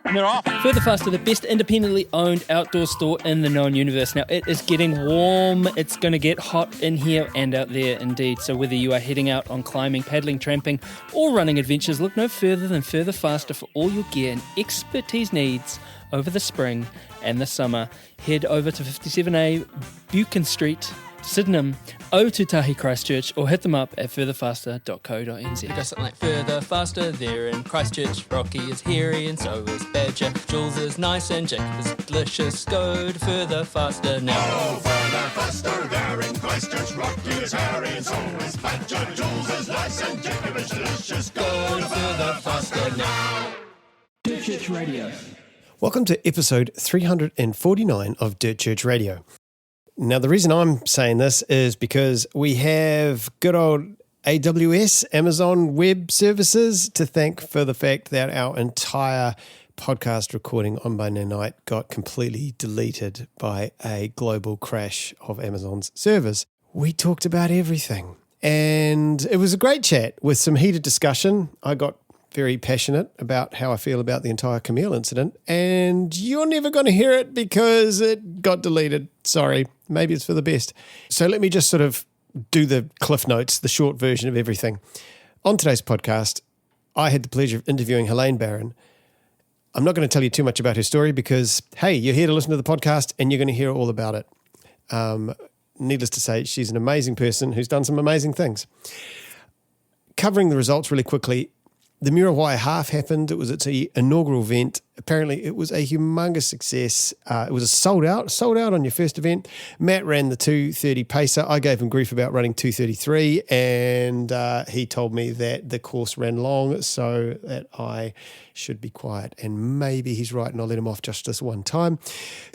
Further Faster, the best independently owned outdoor store in the known universe. Now, it is getting warm. It's going to get hot in here and out there indeed. So whether you are heading out on climbing, paddling, tramping, or running adventures, look no further than Further Faster for all your gear and expertise needs over the spring and the summer. Head over to 57A Buchan Street, Sydenham, Otutahi, Christchurch, or hit them up at furtherfaster.co.nz. It goes something like further, faster, there in Christchurch. Rocky is hairy and so is Badger. Jules is nice and Jacob is delicious. Go to Further Faster now. Oh, further, faster, there in Christchurch. Rocky is hairy and so is Badger. Jules is nice and Jacob is delicious. Go to Further Faster now. Dirt Church Radio. Welcome to episode 349 of Dirt Church Radio. Now, the reason I'm saying this is because we have good old AWS, Amazon Web Services, to thank for the fact that our entire podcast recording on Monday night got completely deleted by a global crash of Amazon's servers. We talked about everything, and it was a great chat with some heated discussion. I got very passionate about how I feel about the entire Camille incident, and you're never going to hear it because it got deleted. Sorry, maybe it's for the best. So let me just sort of do the cliff notes, the short version of everything. On today's podcast, I had the pleasure of interviewing Helene Barron. I'm not going to tell you too much about her story because, hey, you're here to listen to the podcast and you're going to hear all about it. Needless to say, she's an amazing person who's done some amazing things. Covering the results really quickly, the Muriwai Half happened. It was its inaugural event. Apparently, it was a humongous success. It was a sold out on your first event. Matt ran the 2:30 pacer. I gave him grief about running 2:33, and he told me that the course ran long, so that I should be quiet. And maybe he's right, and I'll let him off just this one time.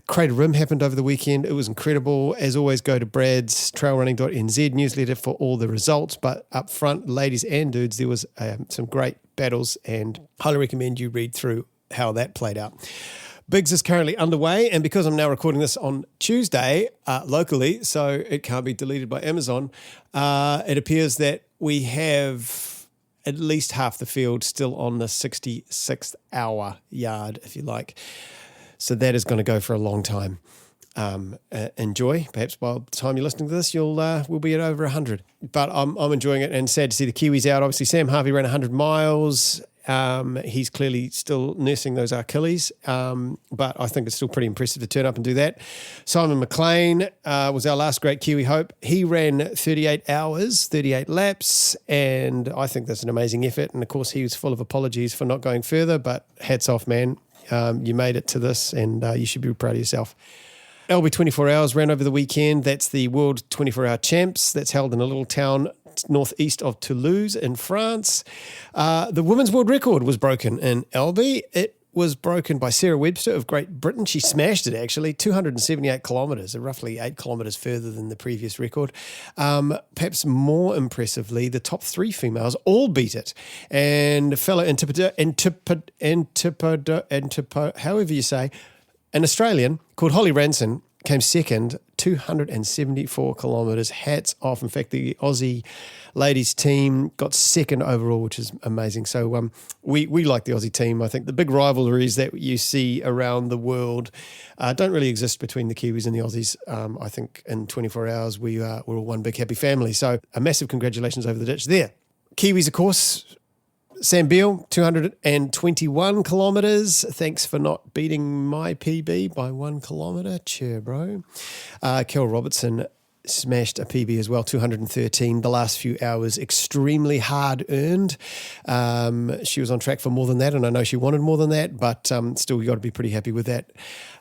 Crater Rim happened over the weekend. It was incredible. As always, go to Brad's trailrunning.nz newsletter for all the results. But up front, ladies and dudes, there was some great battles, and highly recommend you read through how that played out. Biggs is currently underway, and because I'm now recording this on Tuesday locally, so it can't be deleted by Amazon, it appears that we have at least half the field still on the 66th hour yard, if you like. So that is going to go for a long time. Enjoy. Perhaps by the time you're listening to this, we'll be at over 100. But I'm enjoying it, and sad to see the Kiwis out. Obviously, Sam Harvey ran 100 miles. He's clearly still nursing those Achilles, but I think it's still pretty impressive to turn up and do that. Simon McLean was our last great Kiwi hope. He ran 38 hours, 38 laps, and I think that's an amazing effort. And of course, he was full of apologies for not going further, but hats off, man. You made it to this, and you should be proud of yourself. LB 24 Hours ran over the weekend. That's the World 24-Hour Champs. That's held in a little town northeast of Toulouse in France. The women's world record was broken in LB. It was broken by Sarah Webster of Great Britain. She smashed it, actually, 278 kilometres, roughly 8 kilometres further than the previous record. Perhaps more impressively, the top 3 females all beat it. And fellow however you say, an Australian called Holly Ranson came second, 274 kilometres. Hats off. In fact, the Aussie ladies team got second overall, which is amazing. So we like the Aussie team. I think the big rivalries that you see around the world don't really exist between the Kiwis and the Aussies. I think in 24 hours we're all one big happy family. So a massive congratulations over the ditch there. Kiwis, of course. Sam Beale, 221 kilometres. Thanks for not beating my PB by 1 kilometre. Cheer, bro. Kel Robertson smashed a PB as well, 213. The last few hours, extremely hard earned. She was on track for more than that, and I know she wanted more than that, but still you got to be pretty happy with that.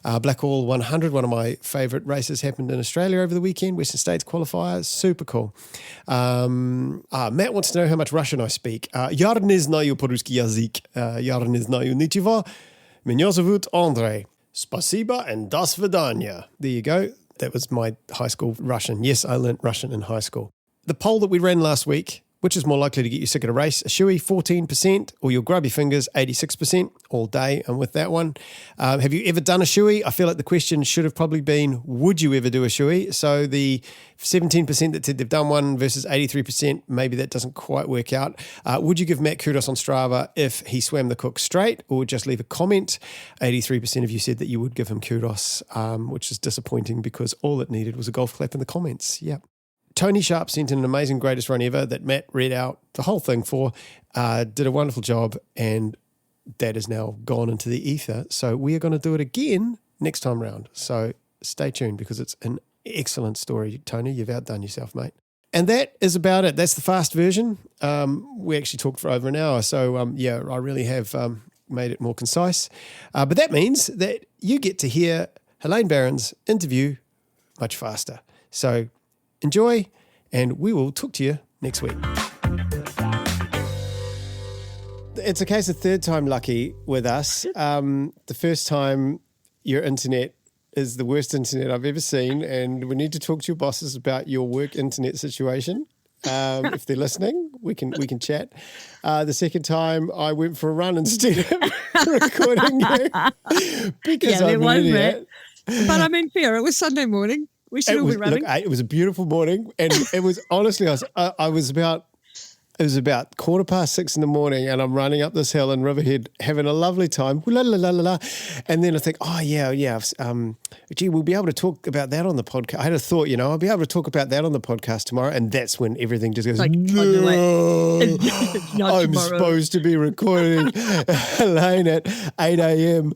Blackall 100, one of my favourite races, happened in Australia over the weekend, Western States qualifiers, super cool. Matt wants to know how much Russian I speak. Я не знаю по-русски язык. Я не знаю ничего. Меня зовут Andrei. Spasiba and до свидания. There you go. That was my high school Russian. Yes, I learnt Russian in high school. The poll that we ran last week Which is more likely to get you sick at a race? A shoey, 14%, or your grubby fingers, 86%, all day. And with that one, have you ever done a shoey? I feel like the question should have probably been, would you ever do a shoey? So the 17% that said they've done one versus 83%, maybe that doesn't quite work out. Would you give Matt kudos on Strava if he swam the Cook straight, or just leave a comment? 83% of you said that you would give him kudos, which is disappointing because all it needed was a golf clap in the comments. Yeah. Tony Sharp sent in an amazing greatest run ever that Matt read out the whole thing for, did a wonderful job, and that is now gone into the ether. So we are going to do it again next time round. So stay tuned because it's an excellent story, Tony. You've outdone yourself, mate. And that is about it. That's the fast version. We actually talked for over an hour. So, I really have made it more concise. But that means that you get to hear Helene Barron's interview much faster. So enjoy, and we will talk to you next week. It's a case of third time lucky with us. The first time, your internet is the worst internet I've ever seen, and we need to talk to your bosses about your work internet situation. If they're listening, we can chat. The second time, I went for a run instead of recording you because I'm an idiot. But I mean, fair. It was Sunday morning. We should all be running. Look, it was a beautiful morning, and it was honestly, it was about 6:15 in the morning, and I'm running up this hill in Riverhead, having a lovely time. La la la la la, and then I think, gee, we'll be able to talk about that on the podcast. I had a thought, I'll be able to talk about that on the podcast tomorrow, and that's when everything just goes. Like, no, I'm supposed to be recording Helene at 8 a.m.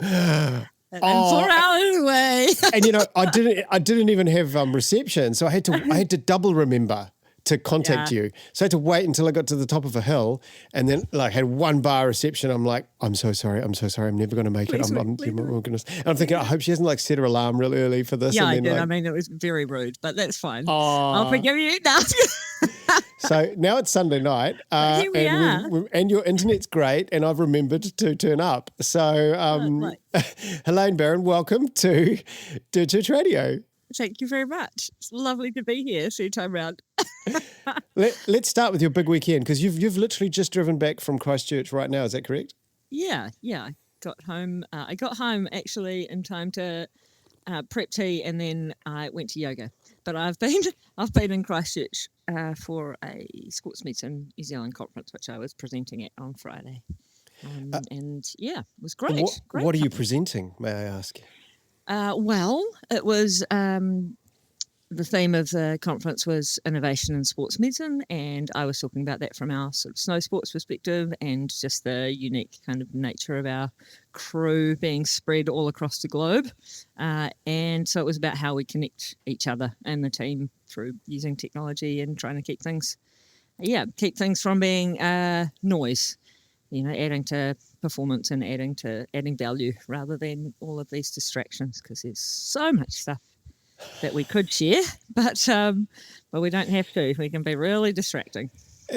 And 4 hours away. And I didn't even have reception, so I had to double remember to contact you. So I had to wait until I got to the top of a hill, and then had 1 bar reception. I'm like, I'm so sorry, I'm never going to make it. Oh goodness. And I'm thinking, I hope she hasn't set her alarm real early for this. Yeah, and I then, did. I mean, it was very rude, but that's fine. I'll forgive you now. So now it's Sunday night, here we are. And your internet's great, and I've remembered to turn up. So, Helene Barron, welcome to Dirt Church Radio. Thank you very much. It's lovely to be here, third time round. Let's start with your big weekend, because you've literally just driven back from Christchurch right now. Is that correct? Yeah. Got home. I got home actually in time to prep tea, and then I went to yoga. But I've been in Christchurch for a Sports Medicine New Zealand conference, which I was presenting at on Friday. It was great. What are you presenting, may I ask? Well, it was the theme of the conference was innovation in sports medicine, and I was talking about that from our sort of snow sports perspective and just the unique kind of nature of our crew being spread all across the globe. And so it was about how we connect each other and the team through using technology and trying to keep things from being noise, adding to performance and adding value rather than all of these distractions, because there's so much stuff that we could share, but we don't have to. We can be really distracting.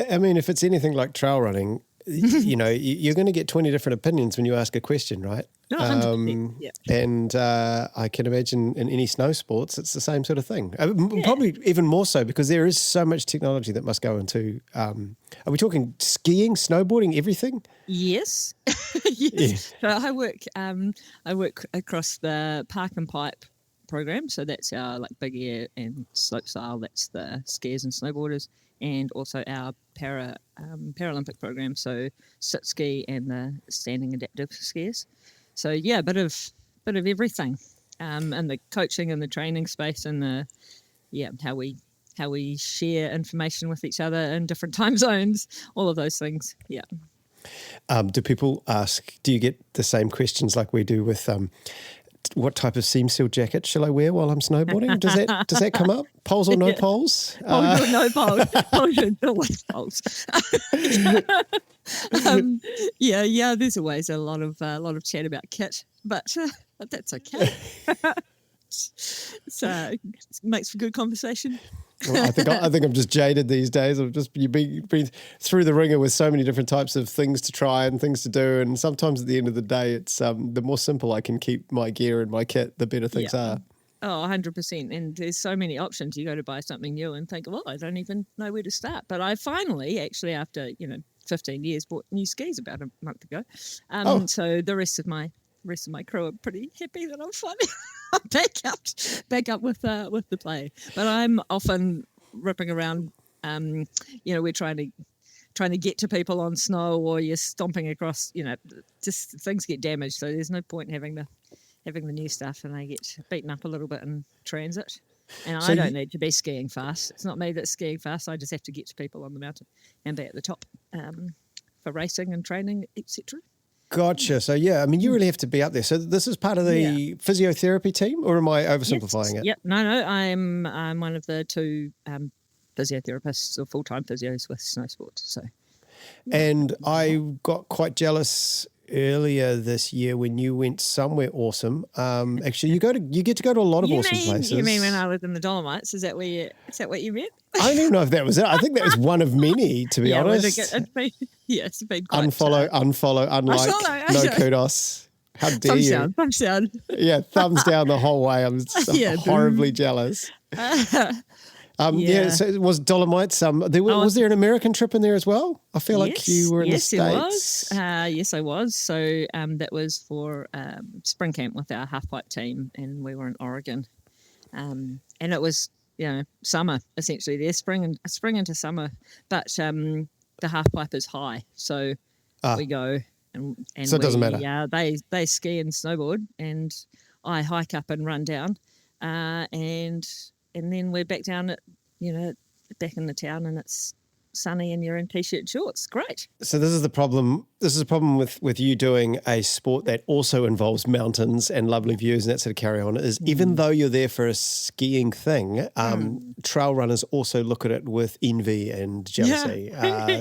I mean, if it's anything like trail running, you're going to get 20 different opinions when you ask a question, right? No, 100%. Yeah. And I can imagine in any snow sports, it's the same sort of thing. Probably even more so, because there is so much technology that must go into. Are we talking skiing, snowboarding, everything? Yes. Yes. Yeah. So I work across the Park and Pipe program. So that's our big air and slopestyle. That's the skiers and snowboarders, and also our Paralympic program. So sit ski and the standing adaptive skiers. So yeah, a bit of everything, and the coaching and the training space, and how we share information with each other in different time zones. All of those things. Yeah. Do people ask? Do you get the same questions like we do with? What type of seam seal jacket shall I wear while I'm snowboarding? Does that come up? Poles or no poles? Poles or no poles? Poles or always poles. There's always a lot of chat about kit, but that's okay. So it makes for good conversation. Well, I think I'm just jaded these days. You've been through the ringer with so many different types of things to try and things to do, and sometimes at the end of the day, it's the more simple I can keep my gear and my kit, the better things are. Oh, 100%. And there's so many options. You go to buy something new and think, well, I don't even know where to start. But I finally, actually, after 15 years, bought new skis about a month ago. So the rest of my crew are pretty happy that I'm finally back up with the play. But I'm often ripping around. We're trying to get to people on snow, or you're stomping across. Just things get damaged. So there's no point having the new stuff, and they get beaten up a little bit in transit. And I don't need to be skiing fast. It's not me that's skiing fast. I just have to get to people on the mountain and be at the top for racing and training, etc. Gotcha. So, yeah, I mean, you really have to be up there. So this is part of the physiotherapy team, or am I oversimplifying it? Yep. No, I'm one of the two physiotherapists or full-time physios with snow sports. So, and I got quite jealous earlier this year when you went somewhere awesome. Actually, you get to go to a lot of awesome places. You mean when I was in the Dolomites? Is that what you meant? I don't even know if that was it. I think that was one of many, to be honest. It's been quite unfollow, unlike, no kudos. How dare you? Thumbs down. Yeah, thumbs down the whole way. I'm horribly jealous. So it was Dolomites. Was there an American trip in there as well? I feel like you were in the States. Yes, I was. So that was for spring camp with our halfpipe team, and we were in Oregon. And it was, summer essentially there, spring into summer. But the halfpipe is high, so we go and so it doesn't matter. Yeah, they ski and snowboard, and I hike up and run down, and then we're back down at, back in the town, and it's sunny and you're in t-shirt shorts. Great. So this is the problem. This is a problem with you doing a sport that also involves mountains and lovely views and that sort of carry on, is even though you're there for a skiing thing, trail runners also look at it with envy and jealousy.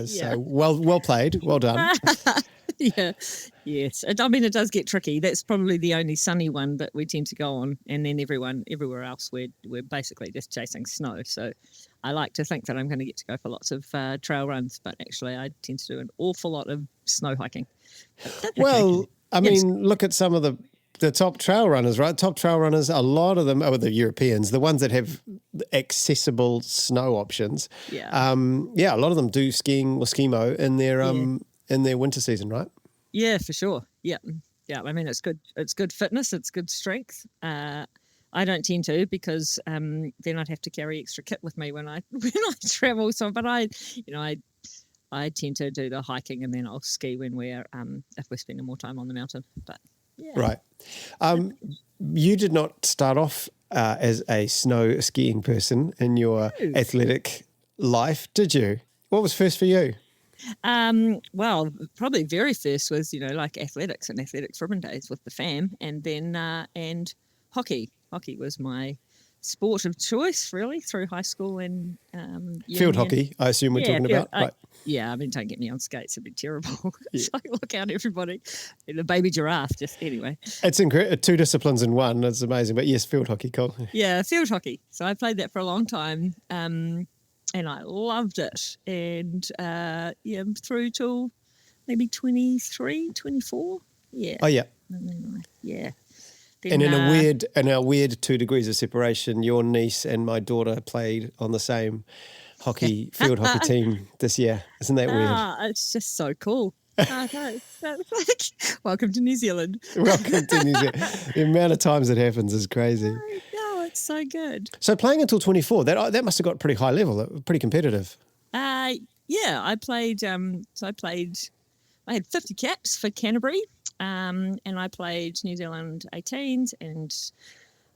So well played. Well done. Yeah. Yes. I mean, it does get tricky. That's probably the only sunny one that we tend to go on, and then everywhere else we're basically just chasing snow. So I like to think that I'm going to get to go for lots of trail runs, but actually I tend to do an awful lot of snow hiking. Well, I mean, look at some of the top trail runners, right? Top trail runners, a lot of them are the Europeans, the ones that have accessible snow options. Yeah. A lot of them do skiing or skimo in their winter season, right? Yeah, for sure. Yeah. I mean, it's good. It's good fitness. It's good strength. I don't tend to, because then I'd have to carry extra kit with me when I travel. So, but I tend to do the hiking, and then I'll ski when if we're spending more time on the mountain. But yeah. Right. You did not start off as a snow skiing person in your athletic life, did you? What was first for you? Well, probably very first was, like athletics and athletics ribbon days with the fam, and then and hockey. Hockey was my sport of choice, really, through high school and field hockey, I assume we're talking about. Right. I mean, don't get me on skates; it'd be terrible. It's like, look out, everybody! The baby giraffe. Just anyway. It's incredible. 2 disciplines in one. It's amazing. But yes, field hockey, cool. Yeah, field hockey. So I played that for a long time. And I loved it. And through till maybe 23, 24. Yeah. Oh yeah. Yeah. And Then, in a weird 2 degrees of separation, your niece and my daughter played on the same field hockey team this year. Isn't that weird? It's just so cool. Welcome to New Zealand. Welcome to New Zealand. The amount of times it happens is crazy. No, it's so good. So playing until 24, that must have got pretty high level, pretty competitive. I played. I had 50 caps for Canterbury, and I played New Zealand 18s and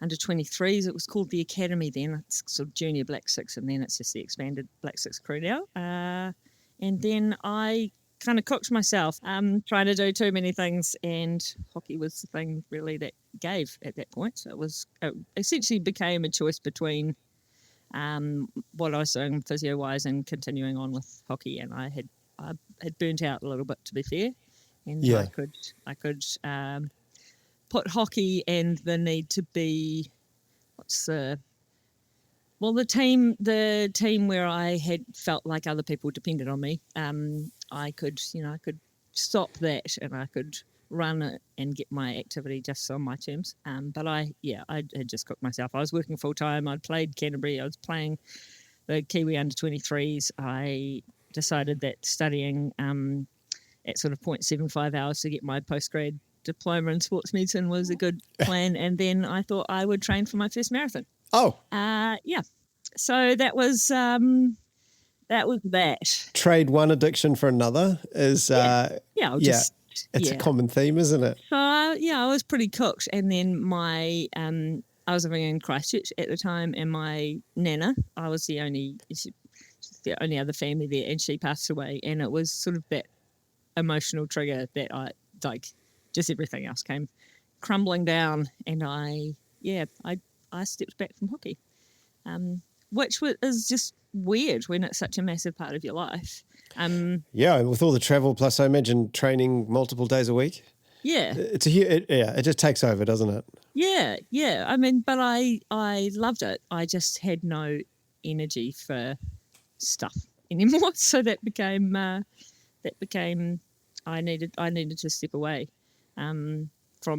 under 23s. It was called the Academy then. It's sort of junior Black Six, and then it's just the expanded Black Six crew now. And then I kind of cooked myself, trying to do too many things, and hockey was the thing really that gave at that point. So it essentially became a choice between what I was doing physio-wise and continuing on with hockey, and I had burnt out a little bit, to be fair, and I could put hockey and the need to be the team where I had felt like other people depended on me. I could stop that, and I could run it and get my activity just on my terms. But I had just cooked myself. I was working full time. I'd played Canterbury. I was playing the Kiwi under 23s. I decided that studying at sort of 0.75 hours to get my postgrad diploma in sports medicine was a good plan. And then I thought I would train for my first marathon. Oh. Yeah. So that was that. Trade one addiction for another is it's a common theme, isn't it? So I was pretty cooked, and then my I was living in Christchurch at the time, and my nana, I was the only other family there, and she passed away, and it was sort of that emotional trigger that I just everything else came crumbling down, and I stepped back from hockey, which is just weird when it's such a massive part of your life. With all the travel, plus I imagine training multiple days a week. Yeah, it just takes over, doesn't it? Yeah. I mean, but I loved it. I just had no energy for stuff anymore, so that became I needed to step away from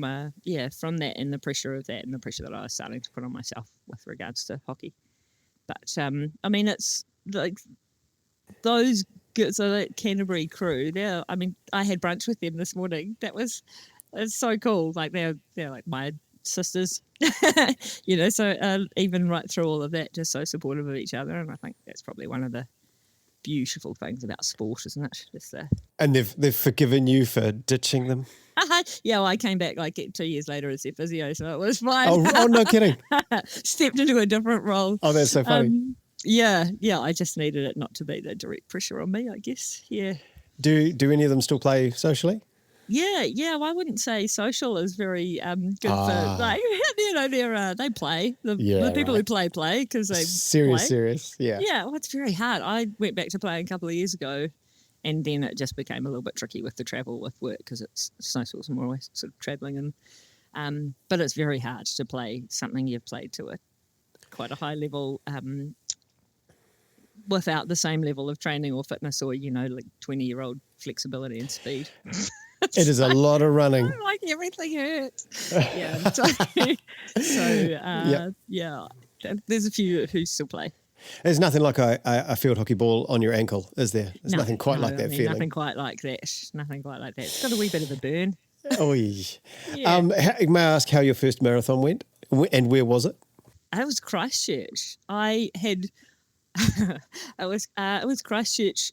that and the pressure of that and the pressure that I was starting to put on myself with regards to hockey. But I mean, it's like those. So that Canterbury crew, I had brunch with them this morning. It's so cool. Like they're like my sisters, So even right through all of that, just so supportive of each other. And I think that's probably one of the beautiful things about sport, isn't it? And they've forgiven you for ditching them. Yeah, well, I came back like 2 years later as their physio, so it was fine. Oh, no kidding. Stepped into a different role. Oh, that's so funny. Yeah, I just needed it not to be the direct pressure on me, I guess. Yeah. Do any of them still play socially? Yeah. Well, I wouldn't say social is very good for they play. The people who play because they serious. Yeah. Yeah, well, it's very hard. I went back to playing a couple of years ago, and then it just became a little bit tricky with the travel with work because it's snow sports and more always sort of travelling and but it's very hard to play something you've played to quite a high level. Without the same level of training or fitness or, like 20-year-old flexibility and speed. It is a lot of running. Like everything hurts. There's a few who still play. There's nothing like a field hockey ball on your ankle, is there? There's nothing quite like that feeling. Nothing quite like that. It's got a wee bit of a burn. Oh, yeah. May I ask how your first marathon went and where was it? It was Christchurch. It was Christchurch.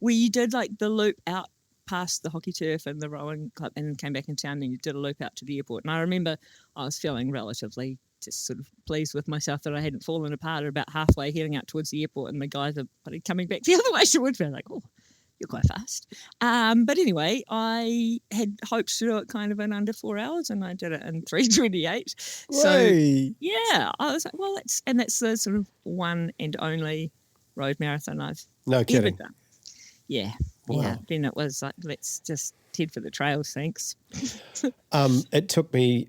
We did like the loop out past the hockey turf and the rowing club and then came back in town and you did a loop out to the airport. And I remember I was feeling relatively just sort of pleased with myself that I hadn't fallen apart at about halfway heading out towards the airport and the guys are coming back the other way towards me. I was like, oh, you're quite fast. But anyway, I had hoped to do it kind of in under 4 hours and I did it in 3:28. So yeah, I was like, well, that's the sort of one and only road marathon I've ever done. Yeah. Wow. Yeah. Then it was like, let's just head for the trails, thanks. It took me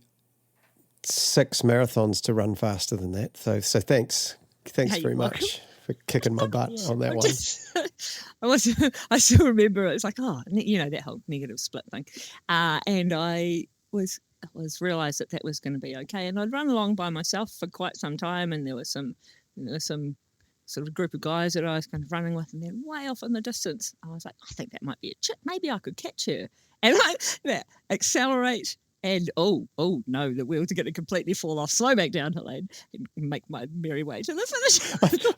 6 marathons to run faster than that. So thanks very much for kicking my butt on that one. I still remember it was like, that whole negative split thing. And I was realised that was going to be okay. And I'd run along by myself for quite some time and there was some sort of group of guys that I was kind of running with and then way off in the distance, I was like, I think that might be a chick. Maybe I could catch her. And I accelerate and oh no, the wheels are going to completely fall off, slow back down Helene and make my merry way to the finish.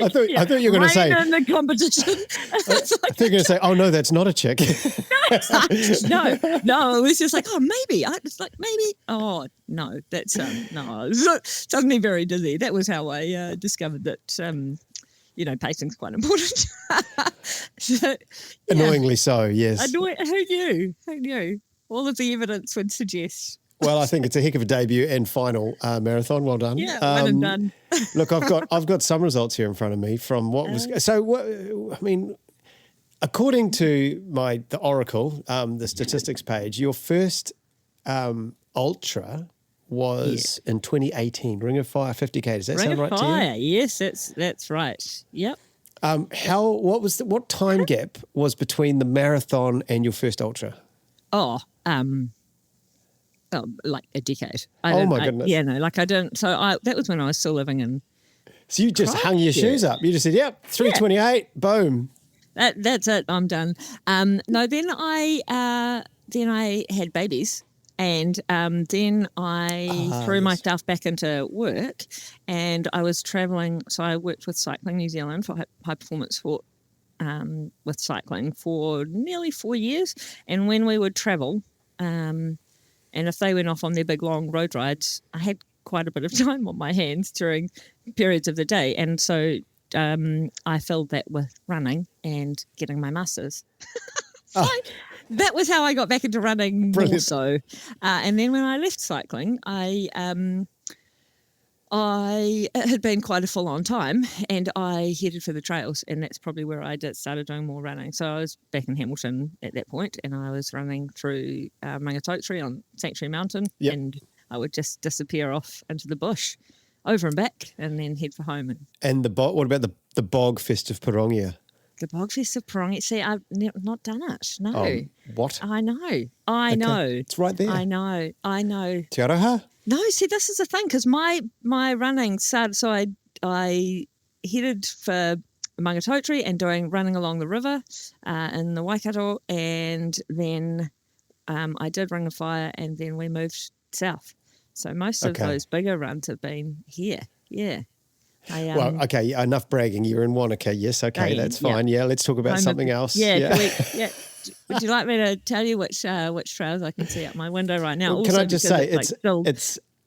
I thought you were going to say in the competition. I thought you were going to say, oh no, that's not a chick. No, it was just like, oh maybe. It's like maybe. Oh no, that's no. It doesn't mean very dizzy. That was how I discovered that. Pacing's quite important. Annoyingly so, yes. Who knew? All of the evidence would suggest. Well, I think it's a heck of a debut and final marathon. Well done. Yeah, one and done. Look, I've got some results here in front of me from what was. According to the Oracle, the statistics page, your first ultra was in 2018, Ring of Fire 50K. Does that sound right to you? Ring of Fire, yes, that's right. Yep. What time gap was between the marathon and your first ultra? Oh, like a decade. My goodness. I don't. So that was when I was still living in. So you just hung your shoes up. You just said, "Yep, 328, boom." That's it. I'm done. No, then I had babies, and then I threw myself back into work, and I was travelling. So I worked with Cycling New Zealand for high performance sport, with cycling for nearly 4 years. And when we would travel, and if they went off on their big long road rides, I had quite a bit of time on my hands during periods of the day, and so I filled that with running and getting my masters. That was how I got back into running. Brilliant. More so. And then when I left cycling, it had been quite a full-on time, and I headed for the trails, and that's probably where I started doing more running. So I was back in Hamilton at that point, and I was running through Mangatotri on Sanctuary Mountain, and I would just disappear off into the bush, over and back, and then head for home. And what about the Bog Fest of Parongia? The Bog Fest of Parongia. See, I've not done it. No. What? I know. It's right there. I know. Te aroha? No, see, this is the thing, because my running started, so I headed for Mangatotri and running along the river in the Waikato, and then I did Ring of Fire, and then we moved south. So most of those bigger runs have been here. Yeah. Enough bragging. You're in Wanaka. Yes, okay, that's fine. Yeah, let's talk about something else. Would you like me to tell you which trails I can see out my window right now? Well, can I just say it's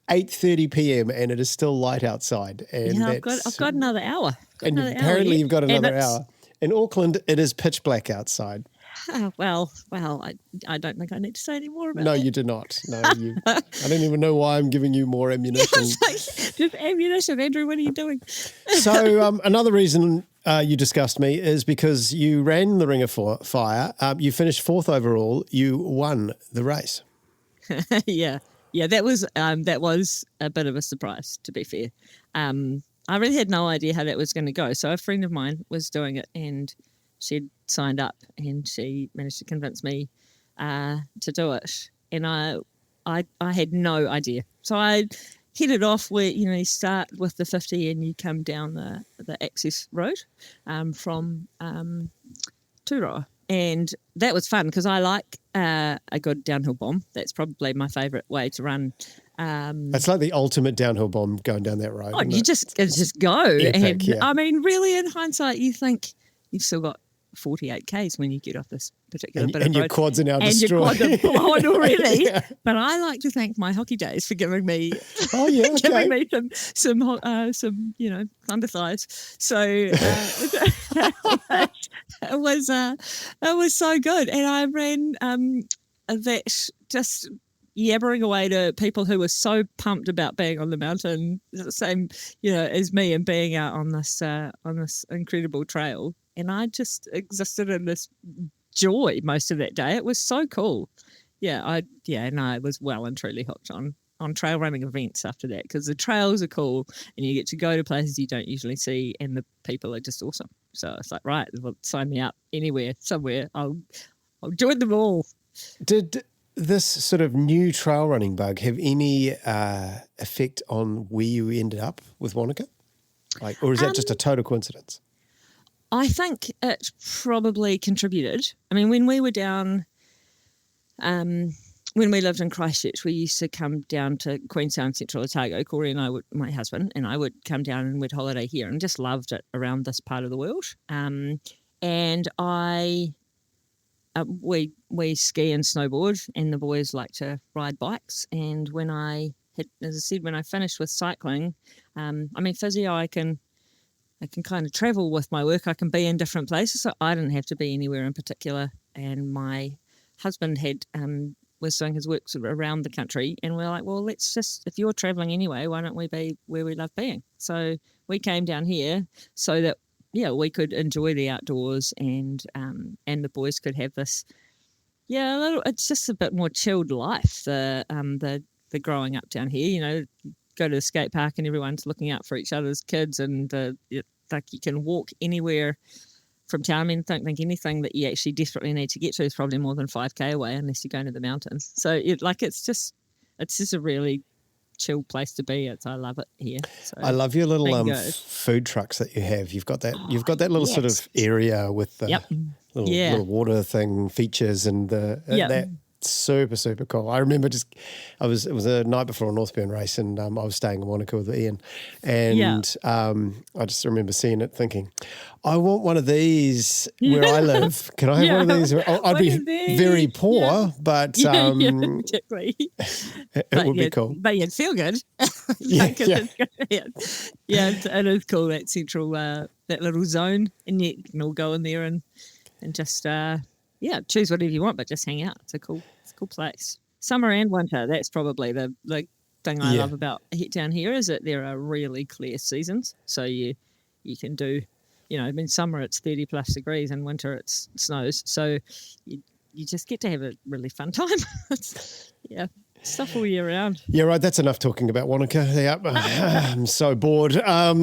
8:30 p.m. and it is still light outside. And I've got another hour. Apparently you've got another hour. In Auckland, it is pitch black outside. Well, I don't think I need to say any more about No, that. you do not. No, I don't even know why I'm giving you more ammunition. Just ammunition, Andrew. What are you doing? So another reason you discussed me is because you ran the Ring of Fire. You finished fourth overall. You won the race. Yeah, that was a bit of a surprise, to be fair. I really had no idea how that was going to go. So a friend of mine was doing it, and she'd signed up, and she managed to convince me to do it. And I had no idea. So I headed off where, you start with the 50 and you come down the access road from Tūroa. And that was fun because I like a good downhill bomb. That's probably my favourite way to run. It's like the ultimate downhill bomb going down that road. Oh, you just go. Epic, yeah. I mean, really, in hindsight, you think you've still got 48 Ks when you get off this particular bit of road. And your quads are now destroyed. And your quads are blown already. Yeah. But I like to thank my hockey days for giving me giving me some thunder thighs. So it was so good. And I ran that just yabbering away to people who were so pumped about being on the mountain, the same, as me, and being out on this incredible trail. And I just existed in this joy most of that day. It was so cool. I was well and truly hooked on trail running events after that, because the trails are cool and you get to go to places you don't usually see, and the people are just awesome. So it's like, right, well, sign me up anywhere, somewhere. I'll join them all. Did this sort of new trail running bug have any effect on where you ended up with Wanaka? Or is that just a total coincidence? I think it probably contributed. I mean, when we were down, when we lived in Christchurch, we used to come down to Queenstown, Central Otago. Corey and I my husband and I would come down and we'd holiday here, and just loved it around this part of the world. And we ski and snowboard, and the boys like to ride bikes. And when I finished with cycling, physio, I can kind of travel with my work. I can be in different places, so I didn't have to be anywhere in particular. And my husband was doing his work sort of around the country, and we're like, well, let's just, if you're traveling anyway, why don't we be where we love being? So we came down here so that we could enjoy the outdoors, and the boys could have this it's just a bit more chilled life. The growing up down here, go to the skate park and everyone's looking out for each other's kids, and you can walk anywhere from town. I don't think anything that you actually desperately need to get to is probably more than 5K away, unless you're going to the mountains. So it's just it's just a really chill place to be. I love it here. So I love your little been good. food trucks that you have. You've got that little sort of area with the little water thing features and that super, super cool. I remember it was a night before a Northburn race, and I was staying in Wanaka with Ian, and I just remember seeing it thinking, I want one of these where I live. Can I have one of these? I'd be very poor, but exactly. it would be cool. But you'd feel good. Yeah, it is cool, that central, that little zone, and you can all go in there and just choose whatever you want, but just hang out. It's a cool place. Summer and winter, that's probably the thing I love about down here, is that there are really clear seasons. So you can do, in summer it's 30 plus degrees, and winter it snows. So you just get to have a really fun time. Stuff all year round. Yeah, right. That's enough talking about Wanaka. Yeah, I'm so bored. I've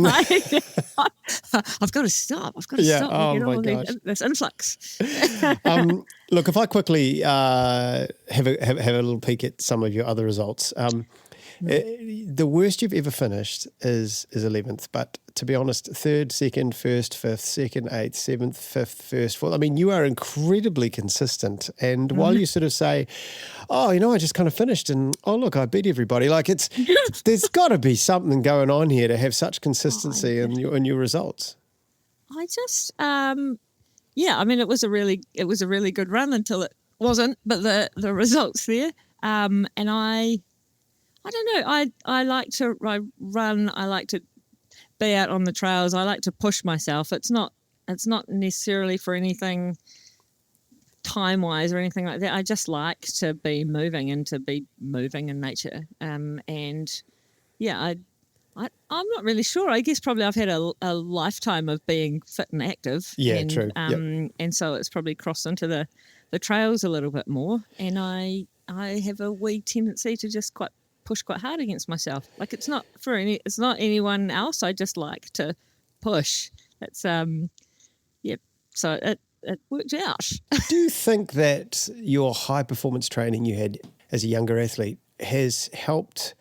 got to stop. Stop. Oh my gosh. This influx. Look, if I quickly have a little peek at some of your other results. The worst you've ever finished is 11th, but to be honest, 3rd, 2nd, 1st, 5th, 2nd, 8th, 7th, 5th, 1st, 4th. I mean, you are incredibly consistent. And while you sort of say, oh, I just kind of finished, and oh, look, I beat everybody. Like there's got to be something going on here to have such consistency in your results. I just, I mean, it was a really good run until it wasn't, but the results there, and I don't know. I like to run. I like to be out on the trails. I like to push myself. It's not necessarily for anything time wise or anything like that. I just like to be moving and to be moving in nature. I'm not really sure. I guess probably I've had a lifetime of being fit and active. Yeah, and, true. And so it's probably crossed into the trails a little bit more. And I have a wee tendency to just push quite hard against myself. Like it's not anyone else. I just like to push. It's so it worked out. Do you think that your high performance training you had as a younger athlete has helped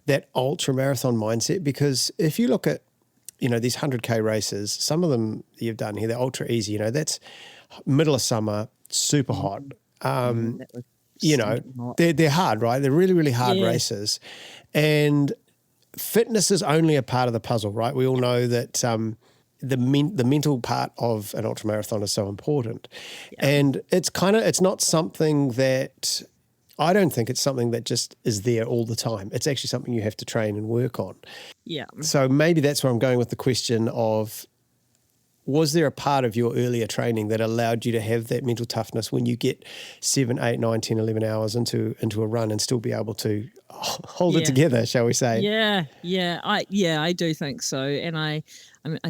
that ultra marathon mindset? Because if you look at these 100k races, some of them you've done here, they're ultra easy. That's middle of summer, super hot. They're hard, right? They're really, really hard races. And fitness is only a part of the puzzle, right? We all know that the mental part of an ultramarathon is so important. Yeah. And it's not something that, I don't think it's something that just is there all the time. It's actually something you have to train and work on. Yeah. So maybe that's where I'm going with the question of, was there a part of your earlier training that allowed you to have that mental toughness when you get 7, 8, 9, 10, 11 hours into a run and still be able to hold it together, shall we say? I do think so. And I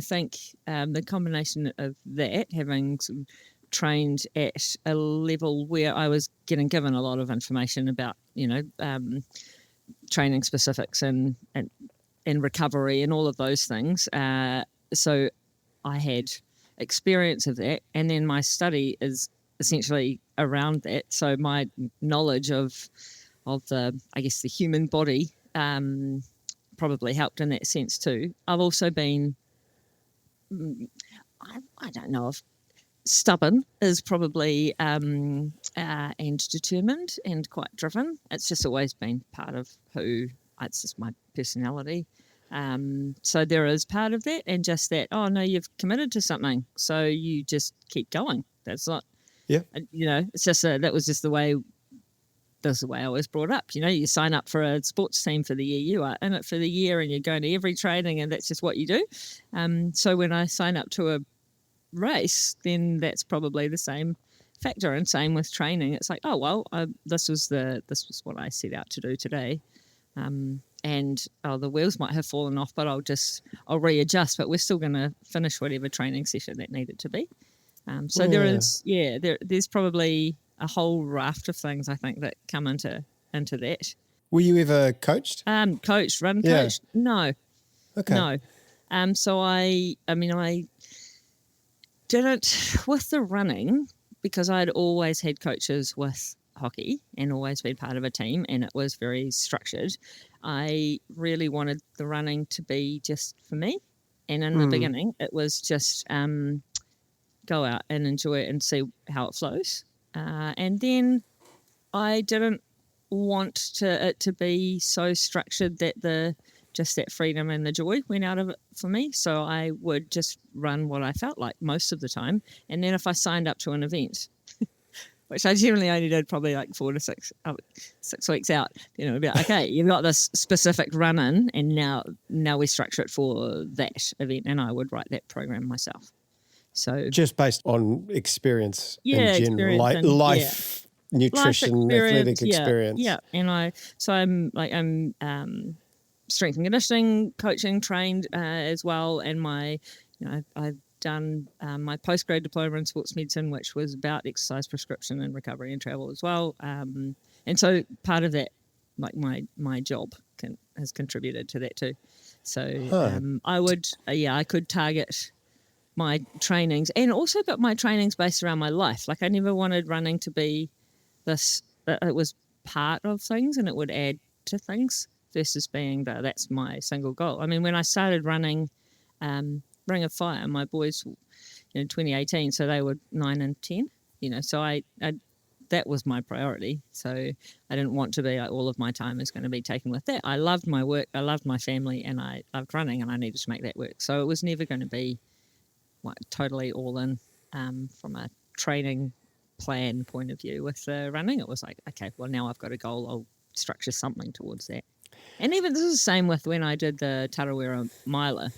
think the combination of that, having trained at a level where I was getting given a lot of information about, training specifics and recovery and all of those things. So I had experience of that, and then my study is essentially around that. So my knowledge of the human body probably helped in that sense too. I've also been, I don't know if stubborn is probably and determined and quite driven. It's just always been part of it's just my personality. So there is part of that, and just that, oh no, you've committed to something, so you just keep going. That's not, it's just that was just the way I was brought up. You sign up for a sports team for the year, you are in it for the year, and you're going to every training, and that's just what you do. So when I sign up to a race, then that's probably the same factor, and same with training. It's like, oh well, this was what I set out to do today. And the wheels might have fallen off, but I'll readjust. But we're still going to finish whatever training session that needed to be. There's probably a whole raft of things I think that come into that. Were you ever coached? Coached? No. Okay. No. So I didn't with the running, because I'd always had coaches with hockey and always been part of a team, and it was very structured. I really wanted the running to be just for me. And in the beginning, it was just go out and enjoy it and see how it flows. And then I didn't want it to be so structured that just that freedom and the joy went out of it for me. So I would just run what I felt like most of the time. And then if I signed up to an event, which I generally only did probably like 4 to 6 weeks out, you know, be like, okay, you've got this specific run in, and now we structure it for that event, and I would write that program myself. So just based on experience in general, life, nutrition, athletic experience. Yeah. And I'm strength and conditioning coaching trained as well, and I've done my postgrad diploma in sports medicine, which was about exercise prescription and recovery and travel as well. And so part of that, like my job has contributed to that too. So I could target my trainings, and also got my trainings based around my life. Like I never wanted running to be this, it was part of things and it would add to things versus being that's my single goal. I mean, when I started running Ring of Fire, my boys, in 2018, so they were 9 and 10, so I that was my priority. So I didn't want to be like all of my time is going to be taken with that. I loved my work, I loved my family, and I loved running, and I needed to make that work. So it was never going to be totally all in from a training plan point of view with running. It was like, okay, well, now I've got a goal, I'll structure something towards that. And even this is the same with when I did the Tarawera miler,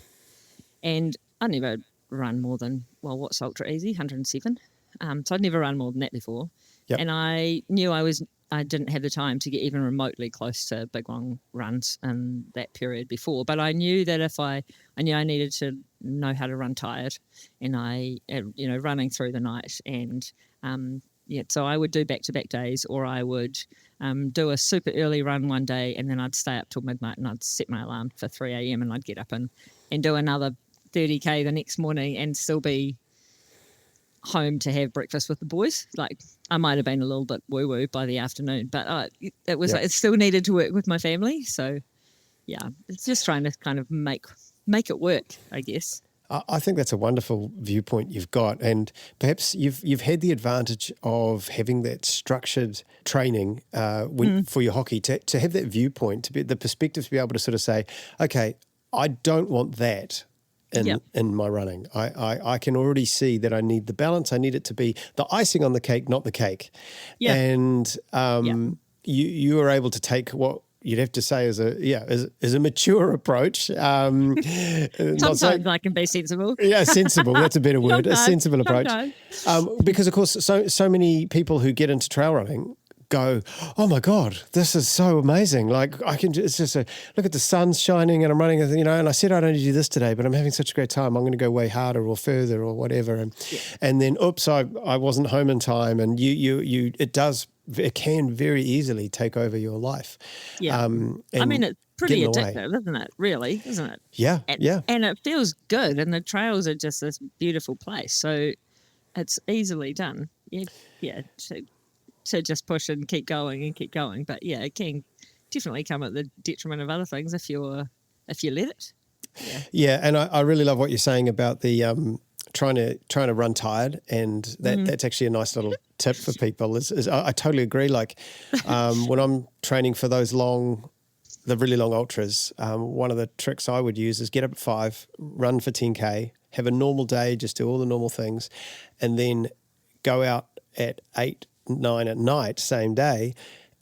and I never run more than, what's ultra easy, 107. So I'd never run more than that before. Yep. And I knew I didn't have the time to get even remotely close to big long runs in that period before. But I knew that if I needed to know how to run tired, and running through the night, and so I would do back-to-back days, or I would do a super early run one day, and then I'd stay up till midnight, and I'd set my alarm for 3 a.m. and I'd get up and do another 30K the next morning and still be home to have breakfast with the boys. Like I might have been a little bit woo-woo by the afternoon, but it was it still needed to work with my family. So yeah, it's just trying to kind of make it work, I guess. I think that's a wonderful viewpoint you've got, and perhaps you've had the advantage of having that structured training for your hockey, to have that viewpoint, to be the perspective, to be able to sort of say, okay, I don't want that in my running. I can already see that I need the balance. I need it to be the icing on the cake, not the cake. Yeah. And you are able to take what you'd have to say is a mature approach. Sometimes I can be sensible. Yeah, sensible. That's a better word. A sensible approach. Because of course, so many people who get into trail running go, oh my God, this is so amazing. Like it's just look at the sun's shining and I'm running, and I said I'd only do this today, but I'm having such a great time. I'm going to go way harder or further or whatever. And then, oops, I wasn't home in time. And it can very easily take over your life. Yeah. I mean, it's pretty addictive, isn't it? Really, isn't it? Yeah. And it feels good. And the trails are just this beautiful place. So it's easily done. Yeah. To just push and keep going. But yeah, it can definitely come at the detriment of other things if you let it. Yeah. And I really love what you're saying about the trying to run tired, and that's actually a nice little tip for people. I totally agree. Like when I'm training for the really long ultras, one of the tricks I would use is get up at 5, run for 10K, have a normal day, just do all the normal things, and then go out at 8, 9 at night, same day,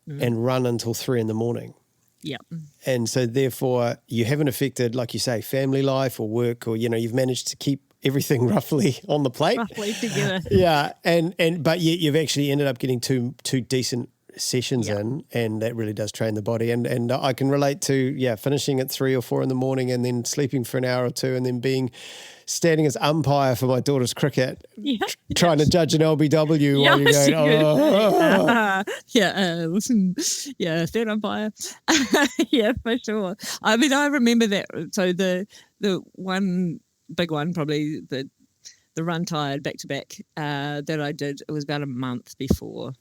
and run until 3 in the morning. Yeah. And so therefore you haven't affected, like you say, family life or work, or, you've managed to keep everything roughly on the plate. Roughly together. Yeah. But you've actually ended up getting two decent sessions in, and that really does train the body. And I can relate to, finishing at 3 or 4 in the morning and then sleeping for an hour or two, and then standing as umpire for my daughter's cricket, trying to judge an LBW while you're going, third umpire. Yeah, for sure. I mean, I remember that. So the one big one, probably the run tired back to back that I did, it was about a month before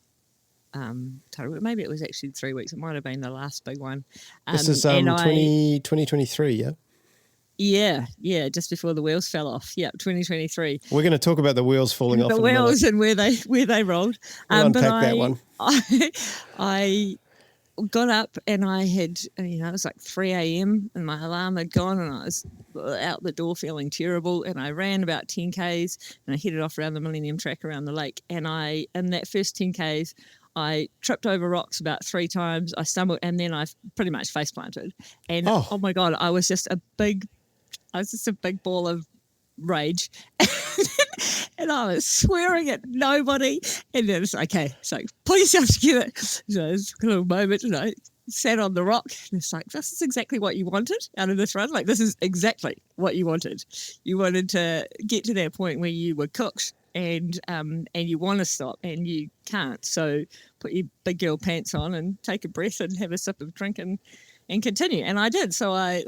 Maybe it was actually 3 weeks. It might have been the last big one. This is 2023, yeah? Yeah, just before the wheels fell off. Yeah, 2023. We're going to talk about the wheels falling off. The wheels and where they rolled. We'll unpack that one. I got up and I had, it was like 3 a.m. and my alarm had gone and I was out the door feeling terrible, and I ran about 10 Ks and I headed off around the Millennium Track around the lake, and in that first 10 Ks I tripped over rocks about 3 times, I stumbled, and then I pretty much face planted, and oh my God, I was just a big ball of rage. And I was swearing at nobody, and then it's like, okay, so please just get it. So it's a little moment, and I sat on the rock, and it's like, this is exactly what you wanted out of this run. Like, this is exactly what you wanted. You wanted to get to that point where you were cooked, and you want to stop, and you can't. So put your big girl pants on and take a breath and have a sip of drink and continue. And I did. So I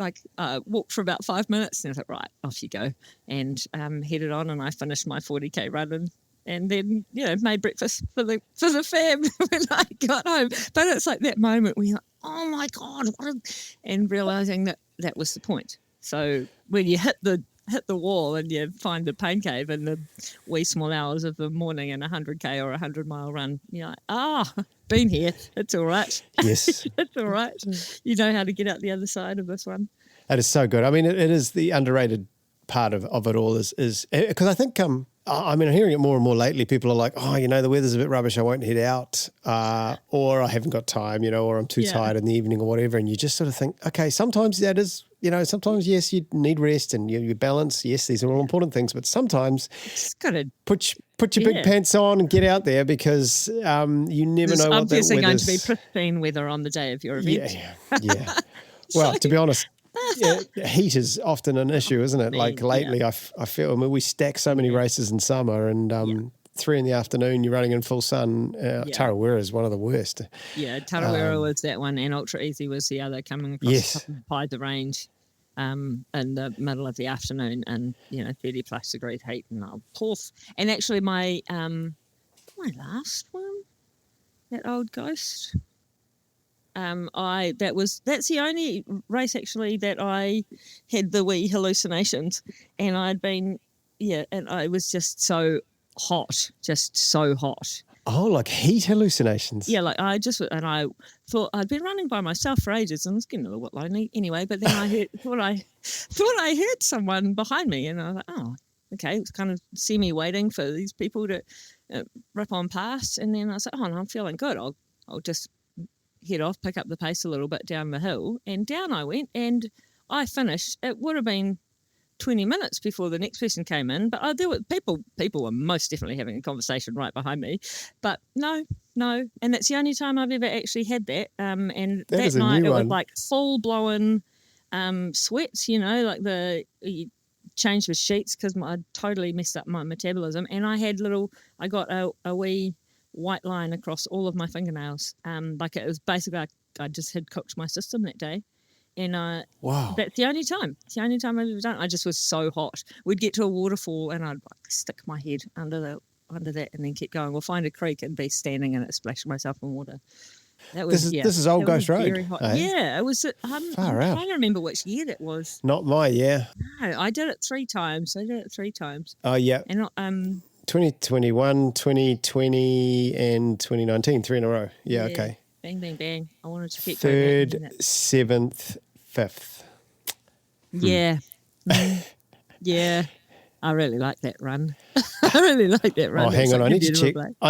walked for about 5 minutes, and I thought, right, off you go, and headed on, and I finished my 40K run and then, made breakfast for the fam when I got home. But it's like that moment where you're like, oh my God, and realising that was the point. So when you hit the wall and you find the pain cave in the wee small hours of the morning in a 100K or 100-mile run, you're like, been here. It's all right. Yes. It's all right. You know how to get out the other side of this one. That is so good. I mean, it is the underrated part of it all is because I think, I'm hearing it more and more lately. People are like, the weather's a bit rubbish, I won't head out, or I haven't got time, or I'm too tired in the evening or whatever. And you just sort of think, okay, sometimes that is, sometimes, yes, you need rest and you balance. Yes, these are all important things, but sometimes just gotta put your big pants on and get out there, because you never know what that weather's... obviously going to be pristine weather on the day of your event. Yeah. Well, to be honest, heat is often an issue, isn't it? Like lately, I feel, we stack so many races in summer, and 3 in the afternoon, you're running in full sun. Tarawera is one of the worst. Yeah, Tarawera was that one, and Ultra Easy was the other, coming across the top of Paida Range in the middle of the afternoon, and 30 plus degrees heat, and and actually my last one, that old ghost. That's the only race actually that I had the wee hallucinations, and I'd been, and I was just so hot. Oh, like heat hallucinations. Yeah, like I thought I'd been running by myself for ages, and it's getting a little bit lonely anyway. But then I thought I heard someone behind me, and I was like, oh, okay. It was kind of semi-waiting for these people to rip on past, and then I was like, oh no, I'm feeling good. I'll just head off, pick up the pace a little bit down the hill, and down I went, and I finished. It would have been 20 minutes before the next person came in, but there were people were most definitely having a conversation right behind me, but no, and that's the only time I've ever actually had that, and that night it was like full-blown sweats, like you changed with sheets because I totally messed up my metabolism, and I got a wee white line across all of my fingernails. Like it was basically like I just had cooked my system that day. And wow, that's the only time. It's the only time I've ever done it. I just was so hot. We'd get to a waterfall and I'd like stick my head under that and then keep going. We'll find a creek and be standing in it, splashing myself in water. That was this is Old Ghost Road. Very hot. Yeah, it was. I'm trying to remember which year that was. Not my year. No, I did it 3 times. Oh yeah. And 2021, 2020, and 2019, 3 in a row. Yeah. Okay. Bang, bang, bang. I wanted to keep 3rd, 7th, 5th. Yeah. Yeah. I really like that run. Oh, hang on. I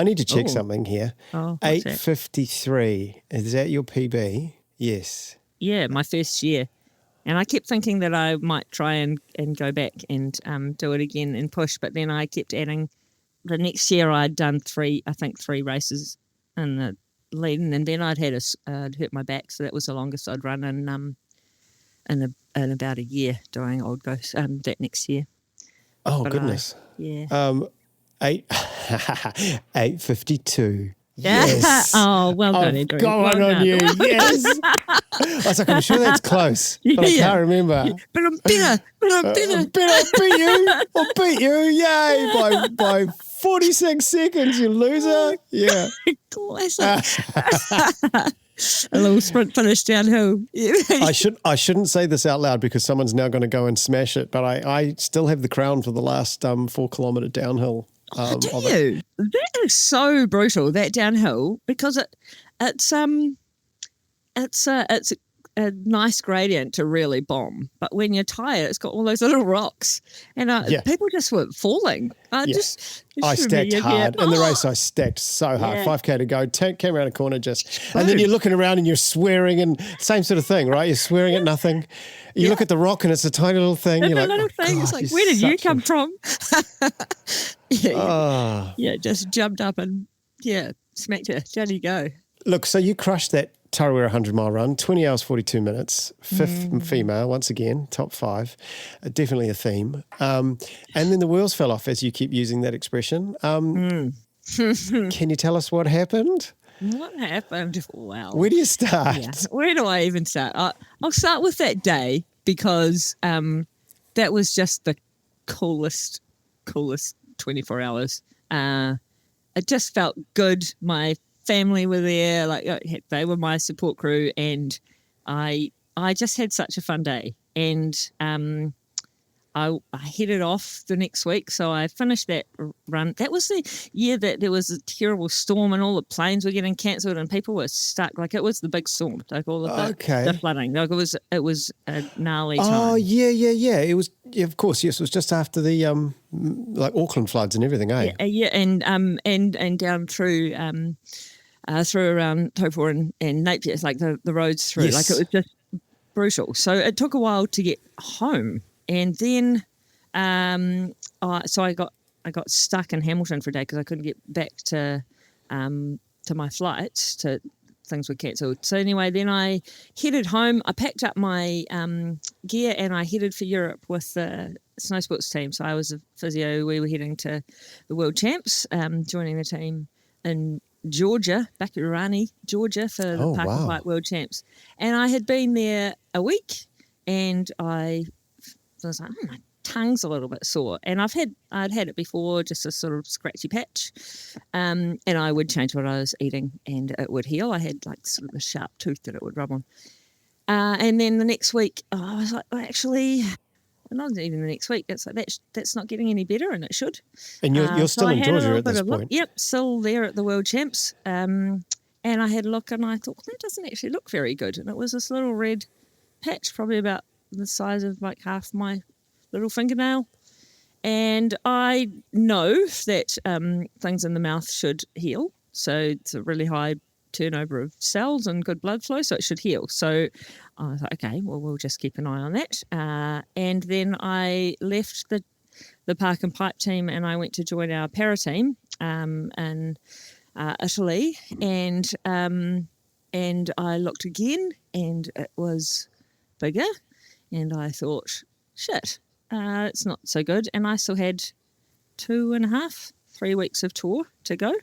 need to check something here. 8:53. Is that your PB? Yes. Yeah, my first year. And I kept thinking that I might try and go back and do it again and push, but then I kept adding. The next year I'd done 3 races in the lead, and then I'd hurt my back, so that was the longest I'd run in about a year doing Old Ghost that next year. Oh, but goodness. 8:52. Yes. Oh, well done, Andrew. Going on you. Yes. I was like, I'm sure that's close, but I can't remember. But I'm better. I'll beat you. Yay. By 46 seconds, you loser. Yeah. Classic. A little sprint finish downhill. I shouldn't say this out loud because someone's now going to go and smash it, but I still have the crown for the last 4 kilometre downhill. Do you? That is so brutal, that downhill, because it's a nice gradient to really bomb, but when you're tired, it's got all those little rocks, and people just were falling. I stacked hard in the race. I stacked so hard. 5K to go. Came around a corner and then you're looking around and you're swearing and same sort of thing, right? You're swearing at nothing. You look at the rock and it's a tiny little thing. It's you're a little thing. It's like, where did you come from? Just jumped up and smacked it. Down you go. Look, so you crushed that Tarawera 100-mile run, 20 hours, 42 minutes, 5th female, once again, top 5, definitely a theme. And then the wheels fell off, as you keep using that expression. Can you tell us what happened? What happened? Wow. Where do you start? Yeah. Where do I even start? I'll start with that day because that was just the coolest 24 hours. It just felt good. My family were there, like they were my support crew, and I just had such a fun day. And I headed off the next week, so I finished that run. That was the year that there was a terrible storm and all the planes were getting cancelled and people were stuck. Like it was the big storm, like all of the flooding. Like it was a gnarly time. Oh yeah. It was, of course, yes. It was just after the like Auckland floods and everything, eh? Yeah, and down through around Taupo and Napier, it's like the roads through. Yes. Like it was just brutal. So it took a while to get home, and then so I got stuck in Hamilton for a day because I couldn't get back to my flight. Things were cancelled. So anyway, then I headed home. I packed up my gear and I headed for Europe with the snow sports team. So I was a physio. We were heading to the World Champs, joining the team in Georgia, Bakurani, Georgia, for the Park and Pipe World Champs. And I had been there a week, and I was like, my tongue's a little bit sore. And I'd had it before, just a sort of scratchy patch. And I would change what I was eating, and it would heal. I had like sort of a sharp tooth that it would rub on. And then the next week, I was like, well, actually, not even the next week. It's like that's not getting any better, and it should. And you're still in Georgia at this point. Yep, still there at the World Champs. And I had a look, and I thought, well, that doesn't actually look very good. And it was this little red patch, probably about the size of like half my little fingernail. And I know that things in the mouth should heal. So it's a really high turnover of cells and good blood flow, so it should heal. So I was like, okay, well, we'll just keep an eye on that. And then I left the Park and Pipe team, and I went to join our para team in Italy. And I looked again, and it was bigger. And I thought, shit, it's not so good. And I still had 2.5, 3 weeks of tour to go.